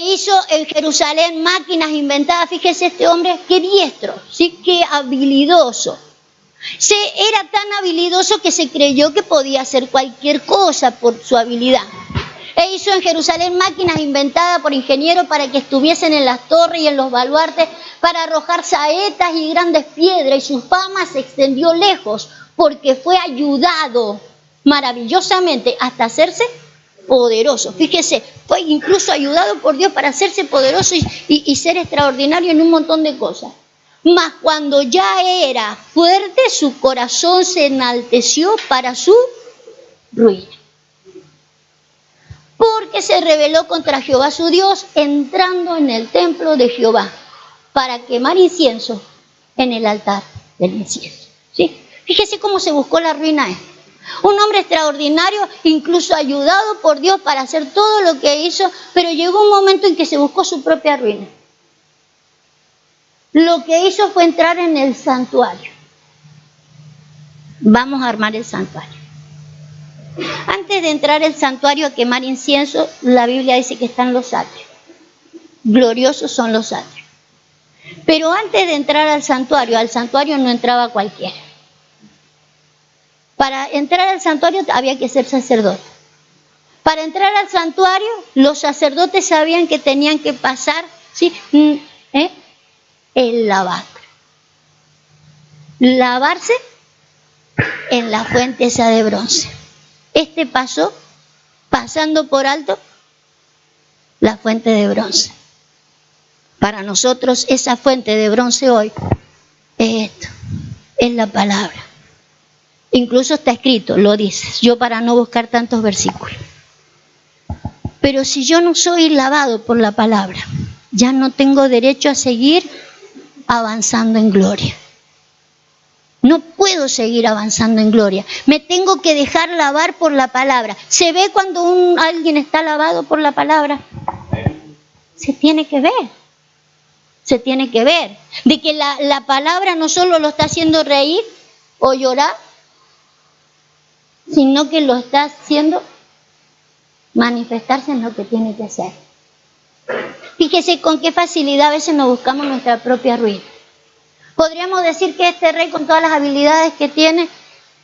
hizo en Jerusalén máquinas inventadas. Fíjese este hombre, qué diestro, ¿sí? Qué habilidoso. Era tan habilidoso que se creyó que podía hacer cualquier cosa por su habilidad. Hizo en Jerusalén máquinas inventadas por ingenieros para que estuviesen en las torres y en los baluartes, para arrojar saetas y grandes piedras, y su fama se extendió lejos, porque fue ayudado maravillosamente hasta hacerse poderoso. Fíjese, fue incluso ayudado por Dios para hacerse poderoso y ser extraordinario en un montón de cosas. Mas cuando ya era fuerte, su corazón se enalteció para su ruina. Porque se rebeló contra Jehová su Dios, entrando en el templo de Jehová para quemar incienso en el altar del incienso. ¿Sí? Fíjese cómo se buscó la ruina. Un hombre extraordinario, incluso ayudado por Dios para hacer todo lo que hizo, pero llegó un momento en que se buscó su propia ruina. Lo que hizo fue entrar en el santuario. Vamos a armar el santuario. Antes de entrar al santuario a quemar incienso, la Biblia dice que están los atrios. Gloriosos son los atrios. Pero antes de entrar al santuario no entraba cualquiera. Para entrar al santuario había que ser sacerdote. Para entrar al santuario, los sacerdotes sabían que tenían que pasar, ¿sí? El lavacro. Lavarse en la fuente esa de bronce. Pasando por alto la fuente de bronce. Para nosotros esa fuente de bronce hoy es esto, es la palabra. Incluso está escrito, lo dices, yo para no buscar tantos versículos. Pero si yo no soy lavado por la palabra, ya no tengo derecho a seguir avanzando en gloria. No puedo seguir avanzando en gloria. Me tengo que dejar lavar por la palabra. ¿Se ve cuando alguien está lavado por la palabra? Se tiene que ver. Se tiene que ver. De que la palabra no solo lo está haciendo reír o llorar, sino que lo está haciendo manifestarse en lo que tiene que hacer. Fíjese con qué facilidad a veces nos buscamos nuestra propia ruina. Podríamos decir que este rey, con todas las habilidades que tiene,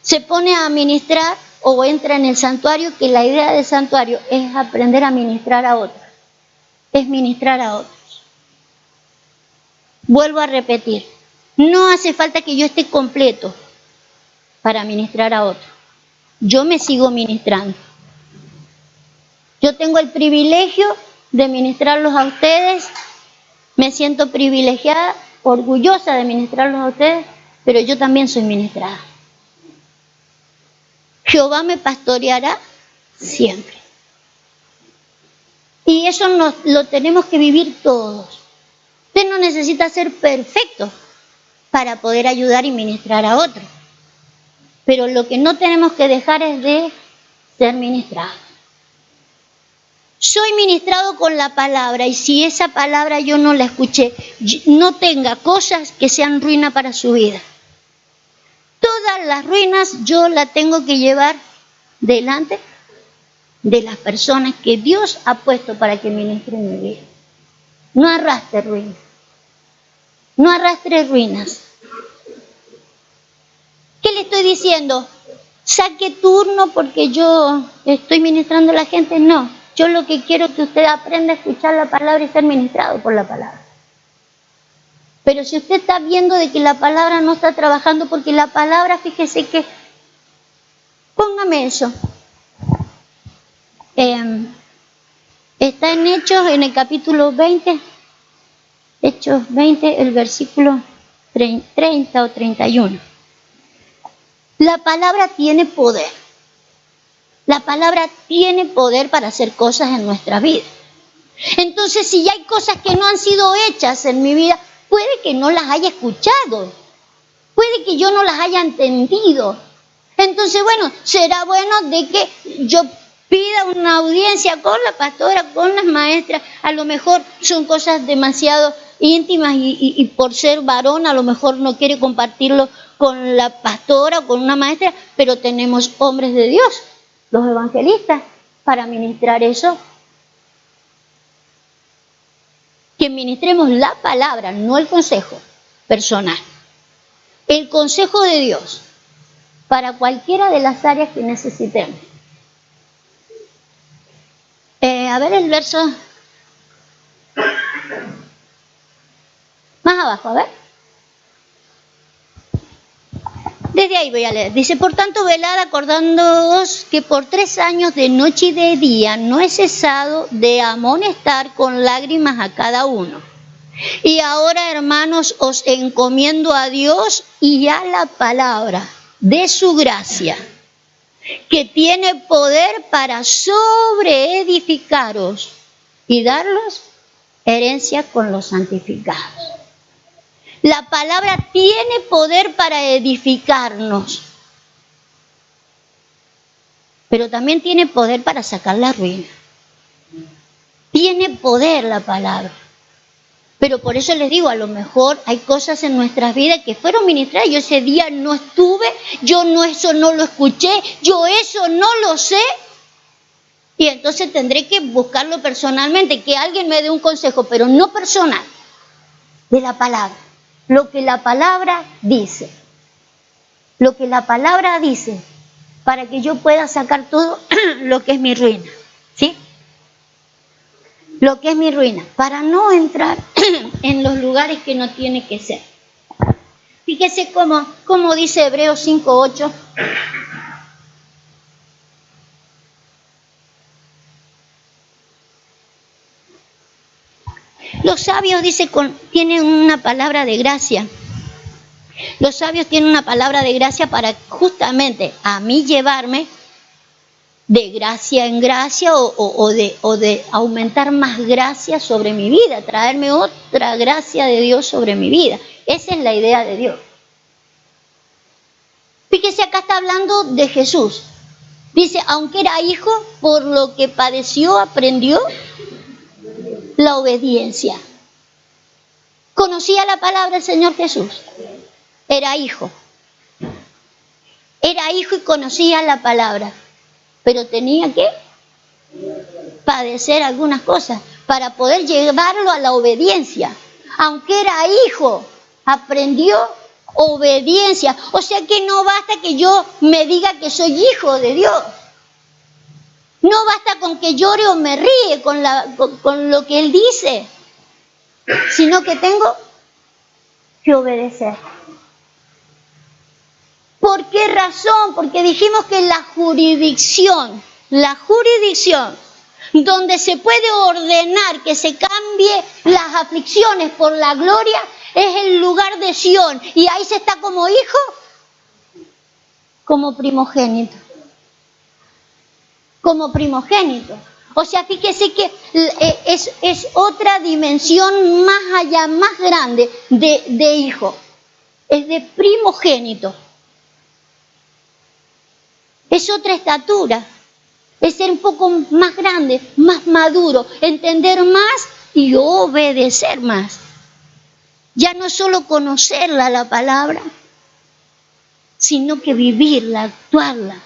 se pone a ministrar o entra en el santuario, que la idea del santuario es aprender a ministrar a otros. Es ministrar a otros. Vuelvo a repetir, no hace falta que yo esté completo para ministrar a otros. Yo me sigo ministrando. Yo tengo el privilegio de ministrarlos a ustedes. Me siento privilegiada, orgullosa de ministrarlos a ustedes, pero yo también soy ministrada. Jehová me pastoreará siempre. Y eso lo tenemos que vivir todos. Usted no necesita ser perfecto para poder ayudar y ministrar a otros. Pero lo que no tenemos que dejar es de ser ministrados. Soy ministrado con la palabra, y si esa palabra yo no la escuché, no tenga cosas que sean ruina para su vida. Todas las ruinas yo las tengo que llevar delante de las personas que Dios ha puesto para que ministren mi vida. No arrastre ruinas. No arrastre ruinas. ¿Qué le estoy diciendo? Saque turno porque yo estoy ministrando a la gente. No, yo lo que quiero es que usted aprenda a escuchar la palabra y ser ministrado por la palabra. Pero si usted está viendo de que la palabra no está trabajando, porque la palabra, fíjese que, póngame eso, está en Hechos, en el capítulo 20, Hechos 20, el versículo 30 o 31. La palabra tiene poder. La palabra tiene poder para hacer cosas en nuestra vida. Entonces, si ya hay cosas que no han sido hechas en mi vida, puede que no las haya escuchado, puede que yo no las haya entendido. Entonces, bueno, será bueno de que yo pida una audiencia con la pastora, con las maestras. A lo mejor son cosas demasiado íntimas y por ser varón a lo mejor no quiere compartirlo con la pastora o con una maestra, pero tenemos hombres de Dios, los evangelistas, para ministrar eso. Que ministremos la palabra, no el consejo personal. El consejo de Dios para cualquiera de las áreas que necesitemos. A ver el verso más abajo, a ver. Desde ahí voy a leer. Dice, por tanto, velad acordándoos que por 3 años de noche y de día no he cesado de amonestar con lágrimas a cada uno. Y ahora, hermanos, os encomiendo a Dios y a la palabra de su gracia, que tiene poder para sobreedificaros y darlos herencia con los santificados. La palabra tiene poder para edificarnos, pero también tiene poder para sacar la ruina. Tiene poder la palabra. Pero por eso les digo, a lo mejor hay cosas en nuestras vidas que fueron ministradas. Yo ese día no estuve, eso no lo escuché, yo eso no lo sé. Y entonces tendré que buscarlo personalmente, que alguien me dé un consejo, pero no personal, de la palabra. Lo que la palabra dice. Lo que la palabra dice, para que yo pueda sacar todo lo que es mi ruina. ¿Sí? Lo que es mi ruina, para no entrar en los lugares que no tiene que ser. Fíjese cómo dice Hebreos 5:8. Los sabios, dice, tienen una palabra de gracia. Los sabios tienen una palabra de gracia para justamente a mí llevarme de gracia en gracia o de aumentar más gracia sobre mi vida, traerme otra gracia de Dios sobre mi vida. Esa es la idea de Dios. Fíjese, acá está hablando de Jesús. Dice, aunque era hijo, por lo que padeció, aprendió la obediencia. ¿Conocía la palabra del Señor Jesús? Era hijo. Era hijo y conocía la palabra. Pero tenía que padecer algunas cosas para poder llevarlo a la obediencia. Aunque era hijo, aprendió obediencia. O sea que no basta que yo me diga que soy hijo de Dios. No basta con que llore o me ríe con lo que Él dice, sino que tengo que obedecer. ¿Por qué razón? Porque dijimos que la jurisdicción donde se puede ordenar que se cambie las aflicciones por la gloria es el lugar de Sión. Y ahí se está como hijo, como primogénito. Como primogénito. O sea, fíjese que es otra dimensión más allá, más grande de hijo. Es de primogénito. Es otra estatura. Es ser un poco más grande, más maduro, entender más y obedecer más. Ya no solo conocerla, la palabra, sino que vivirla, actuarla.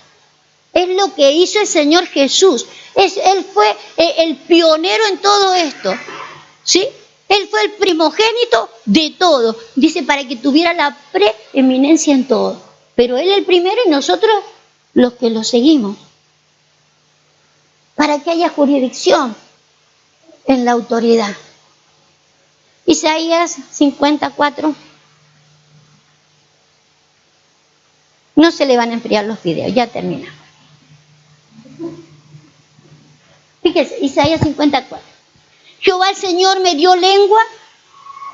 Es lo que hizo el Señor Jesús. Él fue el pionero en todo esto. ¿Sí? Él fue el primogénito de todo. Dice, para que tuviera la preeminencia en todo. Pero Él el primero y nosotros los que lo seguimos. Para que haya jurisdicción en la autoridad. Isaías 54. No se le van a enfriar los fideos, ya terminamos. Fíjese, Isaías 54. Jehová el Señor me dio lengua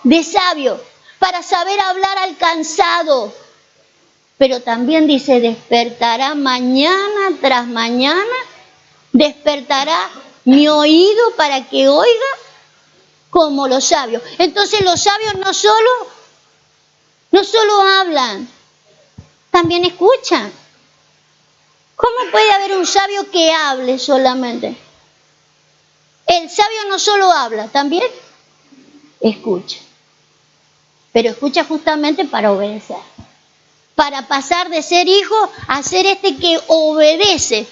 de sabio para saber hablar al cansado. Pero también dice, despertará mañana tras mañana, despertará mi oído para que oiga como los sabios. Entonces los sabios no solo hablan, también escuchan. ¿Cómo puede haber un sabio que hable solamente? El sabio no solo habla, también escucha. Pero escucha justamente para obedecer. Para pasar de ser hijo a ser este que obedece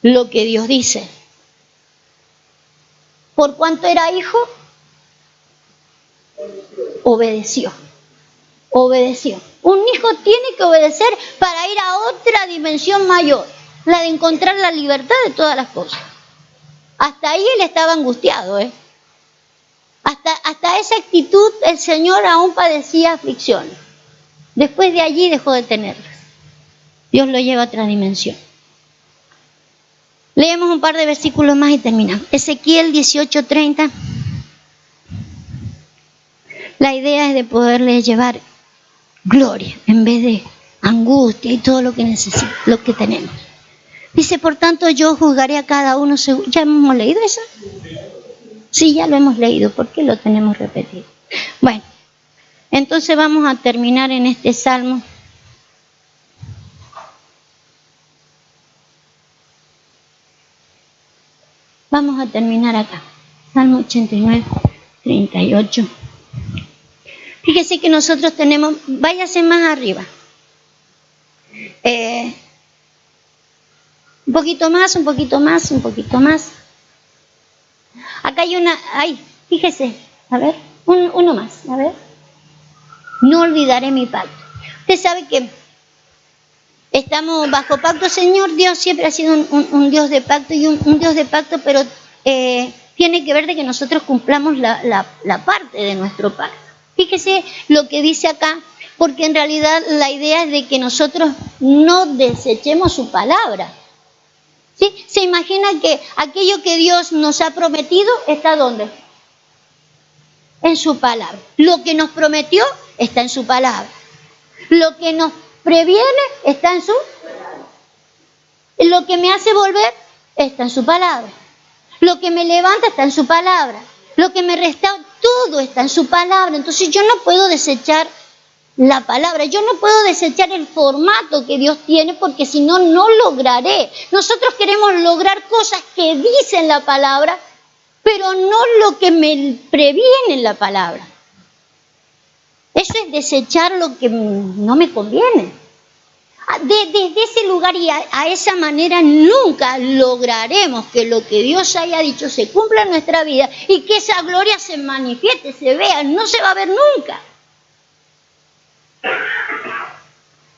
lo que Dios dice. ¿Por cuánto era hijo? Obedeció. Obedeció. Un hijo tiene que obedecer para ir a otra dimensión mayor, la de encontrar la libertad de todas las cosas. Hasta ahí él estaba angustiado, Hasta esa actitud el Señor aún padecía aflicciones. Después de allí dejó de tenerlas. Dios lo lleva a otra dimensión. Leemos un par de versículos más y terminamos. Ezequiel 18:30. La idea es de poderle llevar gloria en vez de angustia y todo lo que necesitamos, lo que tenemos. Dice, por tanto, yo juzgaré a cada uno según... ¿Ya hemos leído eso? Sí, ya lo hemos leído. ¿Por qué lo tenemos repetido? Bueno, entonces vamos a terminar en este salmo. Vamos a terminar acá. Salmo 89, 38. Fíjese que nosotros tenemos... Váyase más arriba. Un poquito más, un poquito más, un poquito más. Acá hay una... Ay, fíjese. A ver, uno más. A ver. No olvidaré mi pacto. Usted sabe que estamos bajo pacto. Señor Dios siempre ha sido un Dios de pacto y un Dios de pacto, pero tiene que ver de que nosotros cumplamos la parte de nuestro pacto. Fíjese lo que dice acá, porque en realidad la idea es de que nosotros no desechemos su palabra. ¿Sí? ¿Se imagina que aquello que Dios nos ha prometido está ¿dónde? En su palabra. Lo que nos prometió está en su palabra. Lo que nos previene está en su palabra. Lo que me hace volver está en su palabra. Lo que me levanta está en su palabra. Lo que me restaura, todo está en su palabra. Entonces yo no puedo desechar la palabra. Yo no puedo desechar el formato que Dios tiene porque si no, no lograré. Nosotros queremos lograr cosas que dicen la palabra, pero no lo que me previene en la palabra. Eso es desechar lo que no me conviene. Desde ese lugar y a esa manera nunca lograremos que lo que Dios haya dicho se cumpla en nuestra vida y que esa gloria se manifieste, se vea. No se va a ver nunca.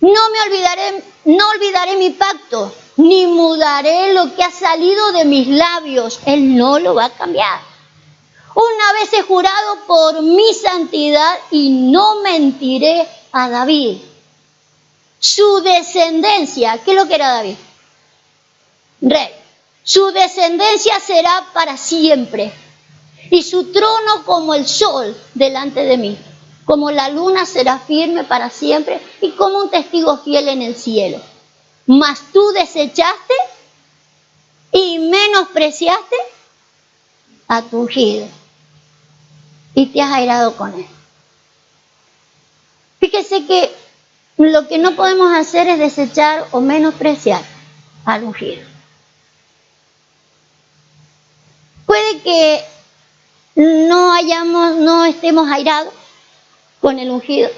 No olvidaré mi pacto, ni mudaré lo que ha salido de mis labios. Él no lo va a cambiar. Una vez he jurado por mi santidad y no mentiré a David. Su descendencia, ¿qué es lo que era David? Rey. Su descendencia será para siempre y su trono como el sol delante de mí. Como la luna será firme para siempre y como un testigo fiel en el cielo. Mas tú desechaste y menospreciaste a tu ungido y te has airado con él. Fíjese que lo que no podemos hacer es desechar o menospreciar al ungido. Puede que no estemos airados con el ungido,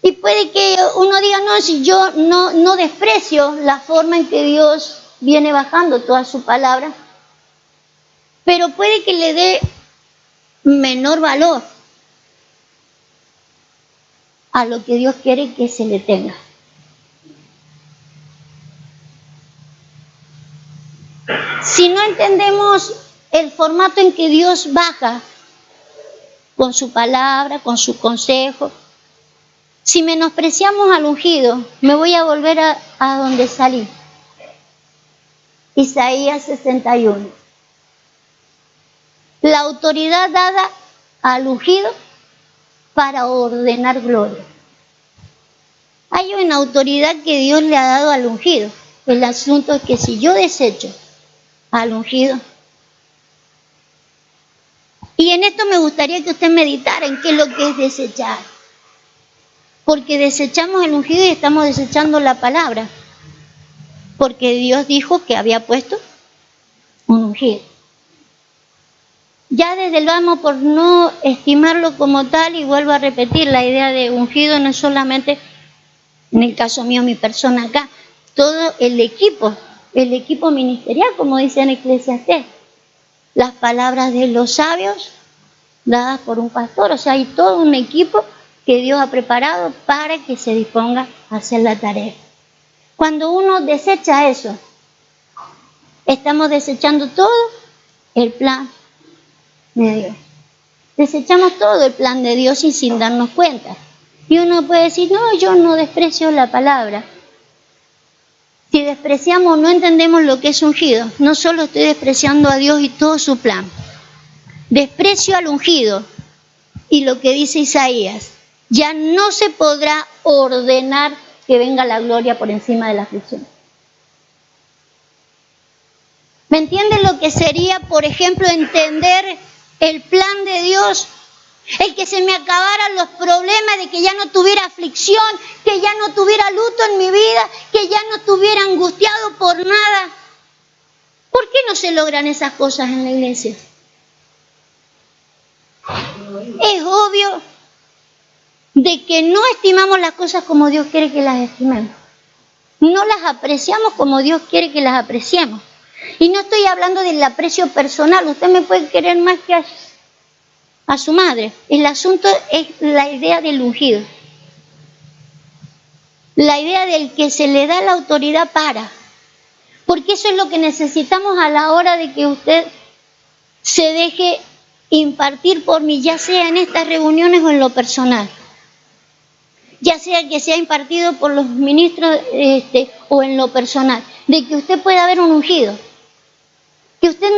Y puede que uno diga, no, si yo no desprecio la forma en que Dios viene bajando toda su palabra, pero puede que le dé menor valor a lo que Dios quiere que se le tenga. Si no entendemos el formato en que Dios baja con su palabra, con su consejo, si menospreciamos al ungido, me voy a volver a donde salí. Isaías 61. La autoridad dada al ungido para ordenar gloria. Hay una autoridad que Dios le ha dado al ungido. El asunto es que si yo desecho al ungido, y en esto me gustaría que usted meditara en qué es lo que es desechar. Porque desechamos el ungido y estamos desechando la palabra. Porque Dios dijo que había puesto un ungido. Ya desde el vamos, por no estimarlo como tal, y vuelvo a repetir, la idea de ungido no es solamente, en el caso mío, mi persona acá, todo el equipo ministerial, como dice en Eclesiastés. Las palabras de los sabios dadas por un pastor, o sea, hay todo un equipo que Dios ha preparado para que se disponga a hacer la tarea. Cuando uno desecha eso, estamos desechando todo el plan de Dios. Desechamos todo el plan de Dios y sin darnos cuenta. Y uno puede decir, no, yo no desprecio la palabra. Si despreciamos, no entendemos lo que es ungido. No solo estoy despreciando a Dios y todo su plan. Desprecio al ungido. Y lo que dice Isaías, ya no se podrá ordenar que venga la gloria por encima de la aflicción. ¿Me entienden lo que sería, por ejemplo, entender el plan de Dios? El que se me acabaran los problemas, de que ya no tuviera aflicción, que ya no tuviera luto en mi vida, que ya no estuviera angustiado por nada. ¿Por qué no se logran esas cosas en la iglesia? Es obvio de que no estimamos las cosas como Dios quiere que las estimemos. No las apreciamos como Dios quiere que las apreciemos. Y no estoy hablando del aprecio personal. Usted me puede querer más que a su madre. El asunto es la idea del ungido. La idea del que se le da la autoridad para. Porque eso es lo que necesitamos a la hora de que usted se deje impartir por mí, ya sea en estas reuniones o en lo personal. Ya sea que sea impartido por los ministros o en lo personal. De que usted pueda ver un ungido. Que usted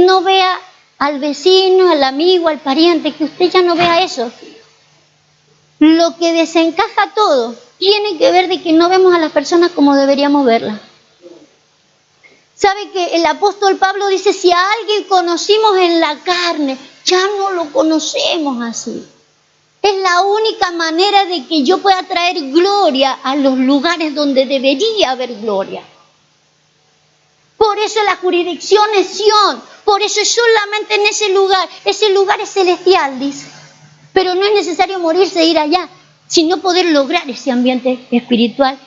no vea al vecino, al amigo, al pariente, que usted ya no vea eso. Lo que desencaja todo tiene que ver de que no vemos a las personas como deberíamos verlas. ¿Sabe que el apóstol Pablo dice, si a alguien conocimos en la carne, ya no lo conocemos así? Es la única manera de que yo pueda traer gloria a los lugares donde debería haber gloria. Por eso la jurisdicción es Sión, por eso es solamente en ese lugar es celestial, dice. Pero no es necesario morirse e ir allá, sino poder lograr ese ambiente espiritual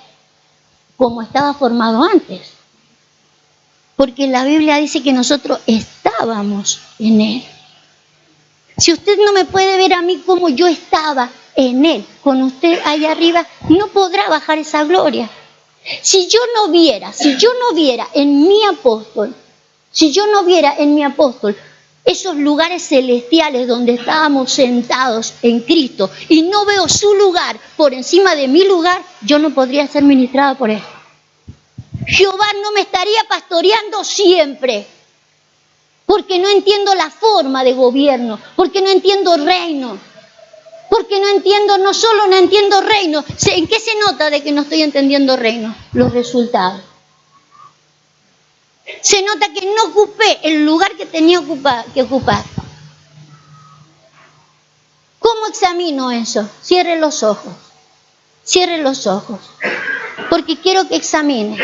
como estaba formado antes. Porque la Biblia dice que nosotros estábamos en Él. Si usted no me puede ver a mí como yo estaba en Él, con usted allá arriba, no podrá bajar esa gloria. Si yo no viera en mi apóstol, esos lugares celestiales donde estábamos sentados en Cristo y no veo su lugar por encima de mi lugar, yo no podría ser ministrada por Él. Jehová no me estaría pastoreando siempre, porque no entiendo la forma de gobierno, porque no entiendo reino. Porque no solo no entiendo reino. ¿En qué se nota de que no estoy entendiendo reino? Los resultados. Se nota que no ocupé el lugar que tenía que ocupar. ¿Cómo examino eso? Cierre los ojos. Porque quiero que examine.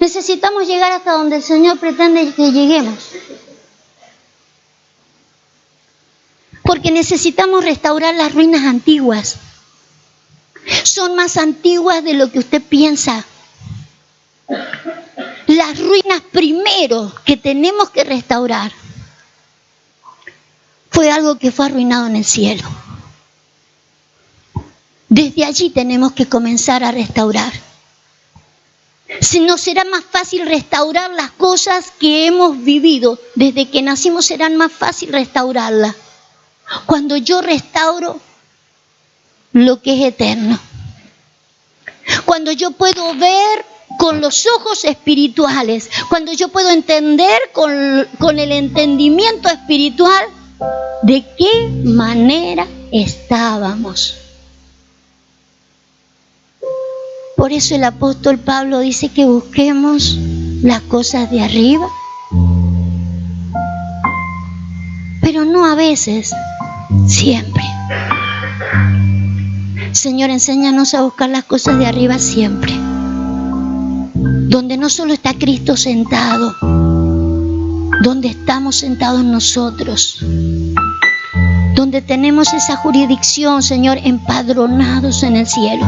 Necesitamos llegar hasta donde el Señor pretende que lleguemos. Porque necesitamos restaurar las ruinas antiguas. son más antiguas de lo que usted piensa. Las ruinas primero que tenemos que restaurar fue algo que fue arruinado en el cielo. Desde allí tenemos que comenzar a restaurar. Si no será más fácil restaurar las cosas que hemos vivido desde que nacimos, será más fácil restaurarlas cuando yo restauro lo que es eterno. Cuando yo puedo ver con los ojos espirituales, cuando yo puedo entender con el entendimiento espiritual de qué manera estábamos. Por eso el apóstol Pablo dice que busquemos las cosas de arriba, pero no a veces, siempre. Señor, enséñanos a buscar las cosas de arriba siempre, donde no solo está Cristo sentado, donde estamos sentados nosotros, donde tenemos esa jurisdicción, Señor, empadronados en el cielo,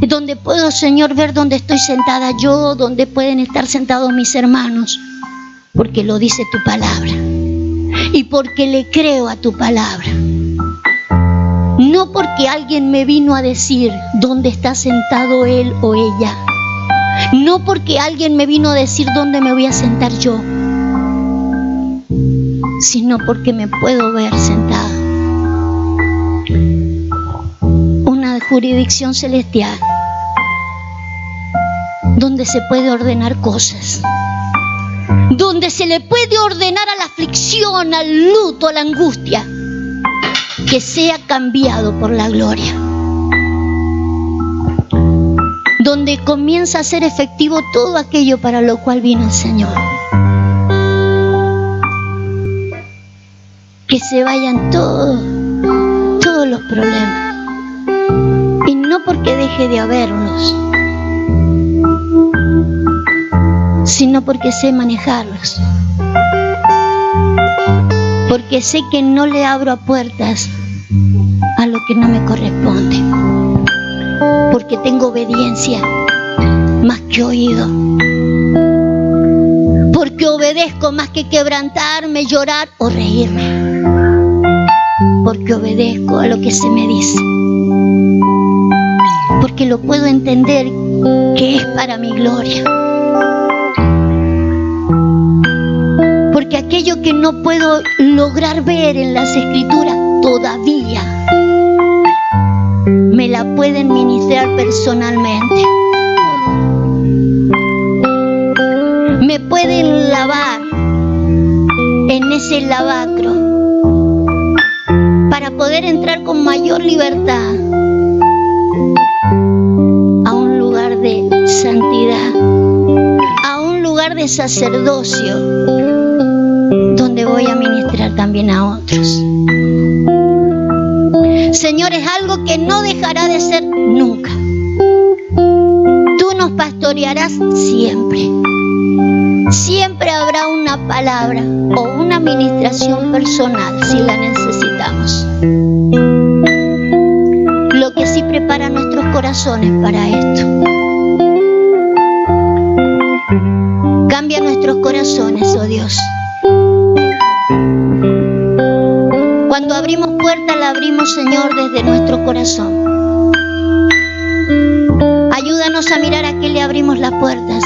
donde puedo, Señor, ver dónde estoy sentada yo, donde pueden estar sentados mis hermanos, porque lo dice tu palabra y porque le creo a tu palabra. No porque alguien me vino a decir dónde está sentado él o ella. No porque alguien me vino a decir dónde me voy a sentar yo, sino porque me puedo ver sentada. Una jurisdicción celestial donde se puede ordenar cosas, donde se le puede ordenar a la aflicción, al luto, a la angustia, que sea cambiado por la gloria, donde comienza a ser efectivo todo aquello para lo cual vino el Señor. Que se vayan todos los problemas, y no porque deje de haberlos, sino porque sé manejarlos, porque sé que no le abro a puertas a lo que no me corresponde, porque tengo obediencia más que oído, porque obedezco más que quebrantarme, llorar o reírme, porque obedezco a lo que se me dice, porque lo puedo entender que es para mi gloria, porque aquello que no puedo lograr ver en las Escrituras todavía me la pueden ministrar personalmente, me pueden lavar en ese lavacro para poder entrar con mayor libertad a un lugar de santidad, a un lugar de sacerdocio, donde voy a ministrar también a otros. Señor, es algo que no dejará de ser nunca. Tú nos pastorearás siempre. Siempre habrá una palabra o una ministración personal si la necesitamos. Lo que sí prepara nuestros corazones para esto. Cambia nuestros corazones, oh Dios. Cuando abrimos puertas, la abrimos, Señor, desde nuestro corazón. Ayúdanos a mirar a qué le abrimos las puertas,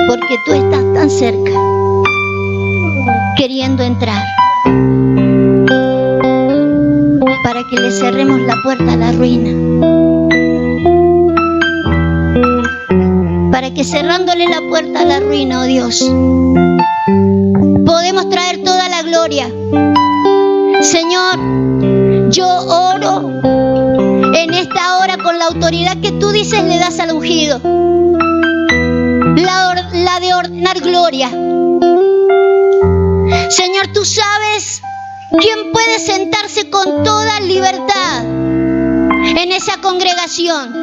porque tú estás tan cerca, queriendo entrar, para que le cerremos la puerta a la ruina, para que cerrándole la puerta a la ruina, oh Dios, podemos traer toda la gloria. Señor, yo oro en esta hora con la autoridad que tú dices le das al ungido, la de ordenar gloria. Señor, tú sabes quién puede sentarse con toda libertad en esa congregación.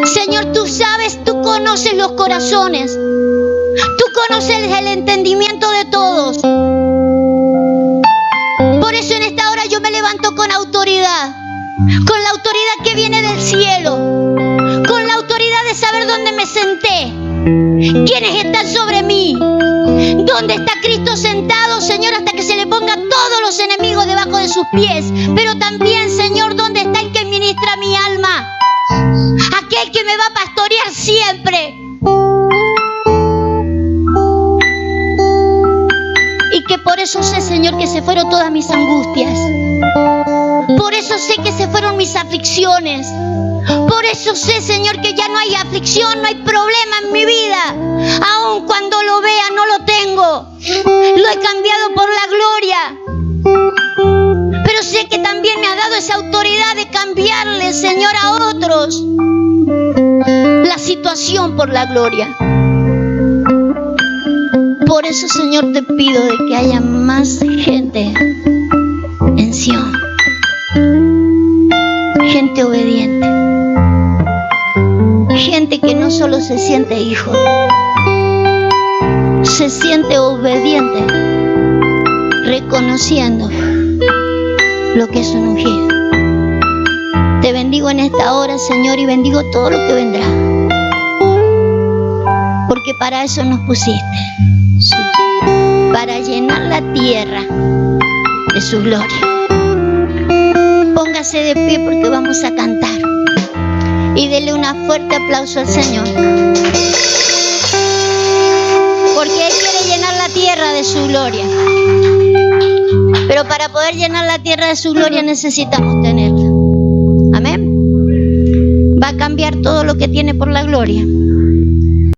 Señor, tú sabes, tú conoces los corazones, tú conoces el entendimiento de todos. Por eso en esta hora yo me levanto con autoridad. Con la autoridad que viene del cielo. Con la autoridad de saber dónde me senté. ¿Quiénes están sobre mí? ¿Dónde está Cristo sentado, Señor, hasta que se le pongan todos los enemigos debajo de sus pies? Pero también, Señor, ¿dónde está el que ministra mi alma? Aquel que me va a pastorear siempre. Y que por eso sé, Señor, que se fueron todas mis angustias. Por eso sé que se fueron mis aflicciones. Por eso sé, Señor, que ya no hay aflicción, no hay problema en mi vida. Aun cuando lo vea, no lo tengo. Lo he cambiado por la gloria. Pero sé que también me ha dado esa autoridad de cambiarle, Señor, a otros la situación por la gloria. Por eso, Señor, te pido de que haya más gente en Sion. Gente obediente. Gente que no solo se siente hijo, se siente obediente, reconociendo lo que es un ungido. Te bendigo en esta hora, Señor, y bendigo todo lo que vendrá. Porque para eso nos pusiste. Para llenar la tierra de su gloria. Póngase de pie porque vamos a cantar. Y dele un fuerte aplauso al Señor. Porque Él quiere llenar la tierra de su gloria. Pero para poder llenar la tierra de su gloria necesitamos tenerla. Amén. Va a cambiar todo lo que tiene por la gloria.